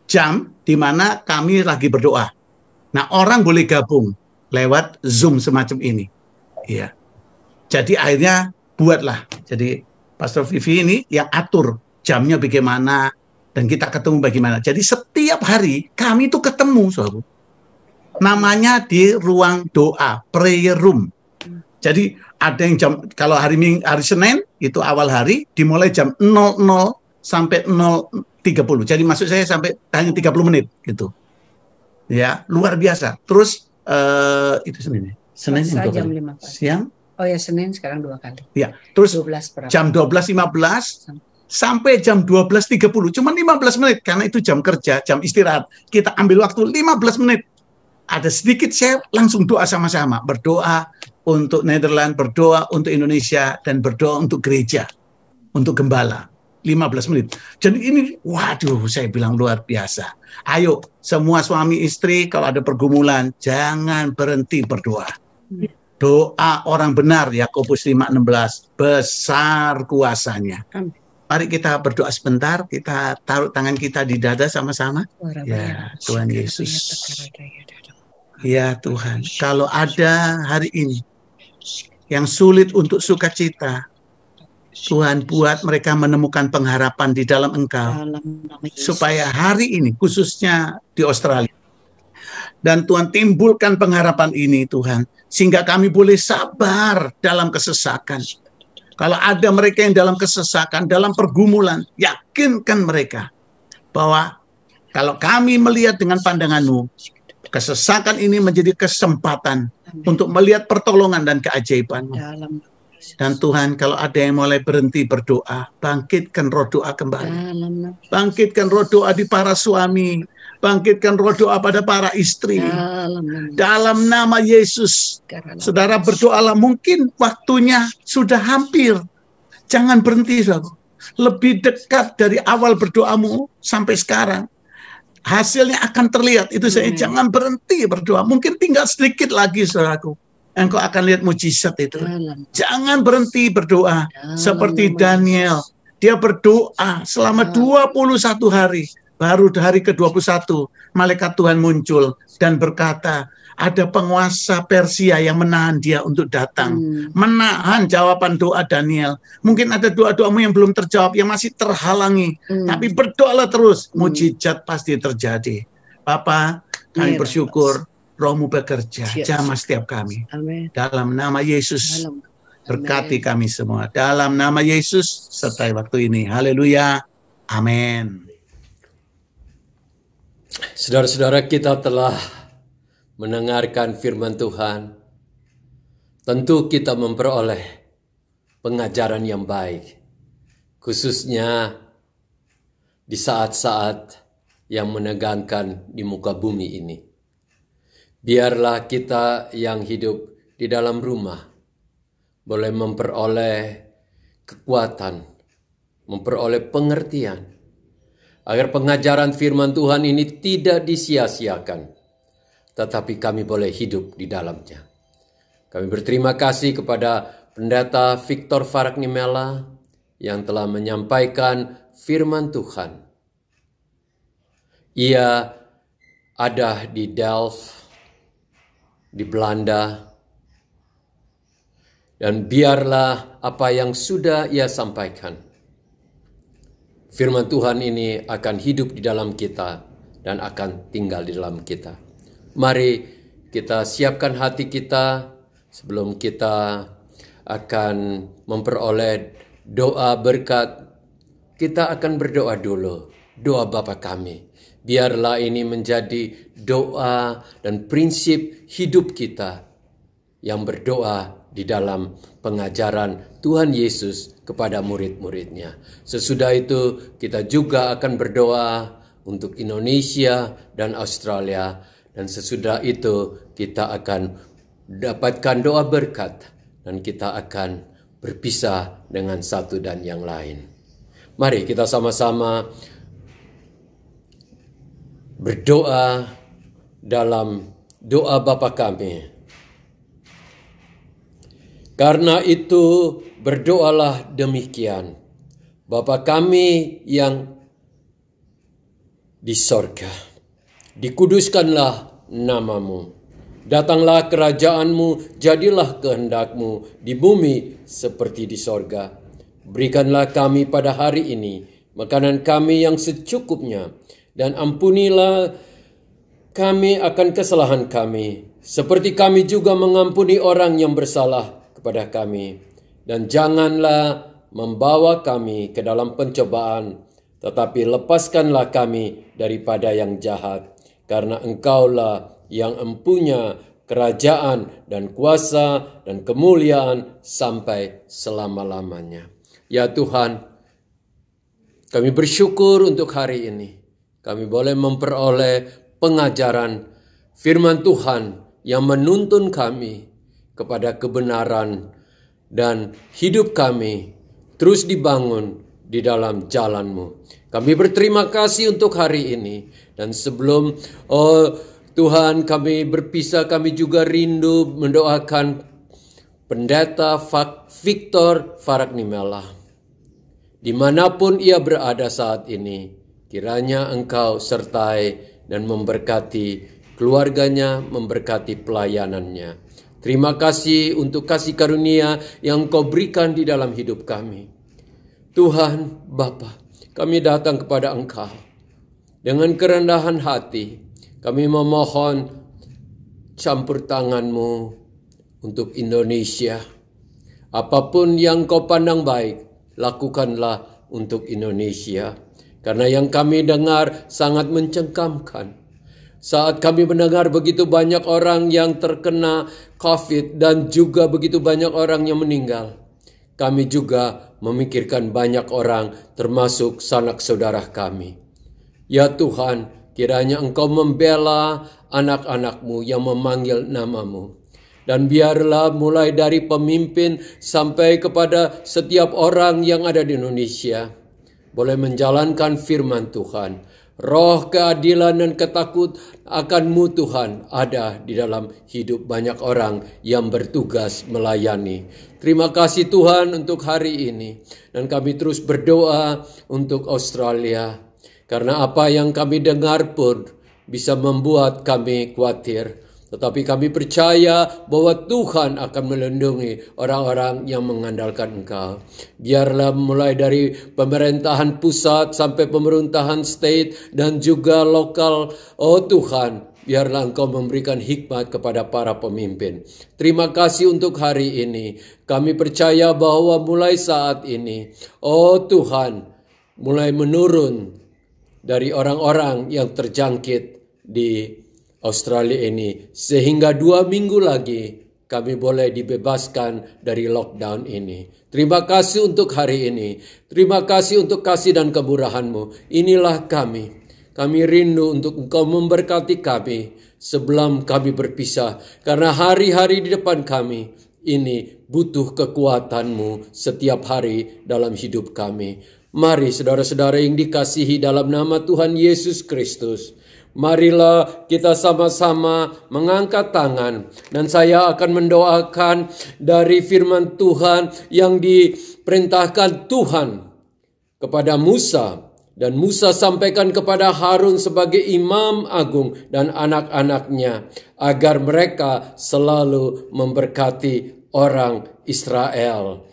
jam di mana kami lagi berdoa. Nah, orang boleh gabung lewat Zoom semacam ini. Ya. Jadi akhirnya buatlah. Jadi Pastor Vivi ini yang atur jamnya bagaimana dan kita ketemu bagaimana. Jadi setiap hari kami itu ketemu, saudara. Namanya di ruang doa, prayer room. Jadi ada yang kalau hari Senin itu awal hari dimulai jam 00 sampai 0.30. Jadi maksud saya sampai hanya 30 menit gitu. Ya, luar biasa. Terus itu Senin. Senin jam 5 pagi. Siang. Oh ya, Senin sekarang 2 kali. Ya, terus 12 jam 12.15 sampai jam 12.30. Cuma 15 menit karena itu jam kerja, jam istirahat. Kita ambil waktu 15 menit. Ada sedikit saya langsung doa sama-sama. Berdoa untuk Nederland, berdoa untuk Indonesia, dan berdoa untuk gereja, untuk gembala. 15 menit. Jadi ini, waduh, saya bilang luar biasa. Ayo, semua suami istri, kalau ada pergumulan, jangan berhenti berdoa. Doa orang benar, Yakobus 5:16, besar kuasanya. Mari kita berdoa sebentar, kita taruh tangan kita di dada sama-sama. Ya, Tuhan Yesus. Ya Tuhan, kalau ada hari ini yang sulit untuk sukacita, Tuhan buat mereka menemukan pengharapan di dalam Engkau, supaya hari ini, khususnya di Australia, dan Tuhan timbulkan pengharapan ini Tuhan, sehingga kami boleh sabar dalam kesesakan. Kalau ada mereka yang dalam kesesakan, dalam pergumulan, yakinkan mereka bahwa kalau kami melihat dengan pandangan-Mu, kesesakan ini menjadi kesempatan untuk melihat pertolongan dan keajaiban-Mu. Dan Tuhan, kalau ada yang mulai berhenti berdoa, bangkitkan roh doa kembali. Bangkitkan roh doa di para suami. Bangkitkan roh doa pada para istri. Dalam nama Yesus. Saudara berdoalah, mungkin waktunya sudah hampir. Jangan berhenti, saudara. Lebih dekat dari awal berdoamu sampai sekarang. Hasilnya akan terlihat. Itu saya jangan berhenti berdoa. Mungkin tinggal sedikit lagi, saudaraku. Engkau akan lihat mujizat itu. Jangan berhenti berdoa. Seperti Daniel. Dia berdoa selama 21 hari. Baru hari ke-21, malaikat Tuhan muncul dan berkata, ada penguasa Persia yang menahan dia untuk datang. Menahan jawaban doa Daniel. Mungkin ada doa-doamu yang belum terjawab, yang masih terhalangi. Tapi berdoalah terus, mujizat pasti terjadi. Bapa, kami bersyukur, Roh-Mu bekerja, jamah setiap kami. Dalam nama Yesus, berkati kami semua. Dalam nama Yesus, sertai waktu ini. Haleluya. Amin. Saudara-saudara, kita telah mendengarkan firman Tuhan. tentu kita memperoleh pengajaran yang baik, khususnya di saat-saat yang menegangkan di muka bumi ini. Biarlah kita yang hidup di dalam rumah boleh memperoleh kekuatan, memperoleh pengertian, agar pengajaran firman Tuhan ini tidak disia-siakan, tetapi kami boleh hidup di dalamnya. Kami berterima kasih kepada Pendeta Victor Faraknimela yang telah menyampaikan firman Tuhan. Ia ada di Delft, di Belanda, dan biarlah apa yang sudah ia sampaikan, firman Tuhan ini akan hidup di dalam kita dan akan tinggal di dalam kita. Mari kita siapkan hati kita sebelum kita akan memperoleh doa berkat. Kita akan berdoa dulu, doa Bapa kami. Biarlah ini menjadi doa dan prinsip hidup kita yang berdoa di dalam pengajaran Tuhan Yesus kepada murid-muridnya. Sesudah itu kita juga akan berdoa untuk Indonesia dan Australia. Dan sesudah itu kita akan dapatkan doa berkat dan kita akan berpisah dengan satu dan yang lain. Mari kita sama-sama berdoa dalam doa Bapa kami. Karena itu berdoalah demikian. Bapa kami yang di sorga, dikuduskanlah namamu. Datanglah kerajaanmu, jadilah kehendakmu di bumi seperti di sorga. Berikanlah kami pada hari ini makanan kami yang secukupnya, dan ampunilah kami akan kesalahan kami, seperti kami juga mengampuni orang yang bersalah kepada kami. Dan janganlah membawa kami ke dalam pencobaan, tetapi lepaskanlah kami daripada yang jahat. Karena Engkaulah yang empunya kerajaan dan kuasa dan kemuliaan sampai selama-lamanya. Ya Tuhan, kami bersyukur untuk hari ini. Kami boleh memperoleh pengajaran firman Tuhan yang menuntun kami kepada kebenaran dan hidup kami terus dibangun di dalam jalan-Mu. Kami berterima kasih untuk hari ini. Dan sebelum Tuhan kami berpisah, kami juga rindu mendoakan Pendeta Victor Faraknimela. Dimanapun ia berada saat ini, kiranya Engkau sertai dan memberkati keluarganya, memberkati pelayanannya. Terima kasih untuk kasih karunia yang Engkau berikan di dalam hidup kami. Tuhan Bapa, kami datang kepada Engkau dengan kerendahan hati. Kami memohon campur tangan-Mu untuk Indonesia. Apapun yang Kau pandang baik, lakukanlah untuk Indonesia. Karena yang kami dengar sangat mencengkamkan. Saat kami mendengar begitu banyak orang yang terkena COVID dan juga begitu banyak orang yang meninggal, kami juga memikirkan banyak orang termasuk sanak saudara kami. Ya Tuhan, kiranya Engkau membela anak-anak-Mu yang memanggil nama-Mu. Dan biarlah mulai dari pemimpin sampai kepada setiap orang yang ada di Indonesia boleh menjalankan firman Tuhan. Roh keadilan dan ketakut akan-Mu Tuhan ada di dalam hidup banyak orang yang bertugas melayani. Terima kasih Tuhan untuk hari ini. Dan kami terus berdoa untuk Australia. Karena apa yang kami dengar pun bisa membuat kami khawatir. Tetapi kami percaya bahwa Tuhan akan melindungi orang-orang yang mengandalkan Engkau. Biarlah mulai dari pemerintahan pusat sampai pemerintahan state dan juga lokal. Oh Tuhan, biarlah Engkau memberikan hikmat kepada para pemimpin. Terima kasih untuk hari ini. Kami percaya bahwa mulai saat ini, oh Tuhan, mulai menurun dari orang-orang yang terjangkit di Australia ini, sehingga 2 minggu lagi kami boleh dibebaskan dari lockdown ini. Terima kasih untuk hari ini. Terima kasih untuk kasih dan kemurahan-Mu. Inilah kami. Kami rindu untuk Engkau memberkati kami sebelum kami berpisah. Karena hari-hari di depan kami ini butuh kekuatan-Mu setiap hari dalam hidup kami. Mari saudara-saudara yang dikasihi dalam nama Tuhan Yesus Kristus, marilah kita sama-sama mengangkat tangan dan saya akan mendoakan dari firman Tuhan yang diperintahkan Tuhan kepada Musa. Dan Musa sampaikan kepada Harun sebagai imam agung dan anak-anaknya agar mereka selalu memberkati orang Israel.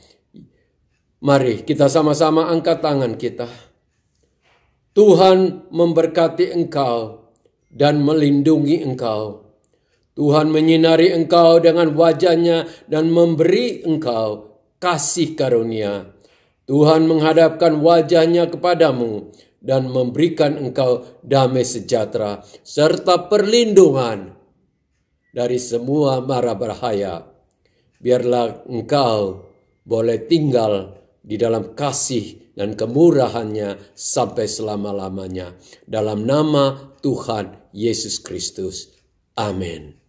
Mari kita sama-sama angkat tangan kita. Tuhan memberkati engkau dan melindungi engkau. Tuhan menyinari engkau dengan wajah-Nya dan memberi engkau kasih karunia. Tuhan menghadapkan wajah-Nya kepadamu dan memberikan engkau damai sejahtera serta perlindungan dari semua mara bahaya. Biarlah engkau boleh tinggal di dalam kasih dan kemurahan-Nya sampai selama-lamanya. Dalam nama Tuhan Yesus Kristus. Amin.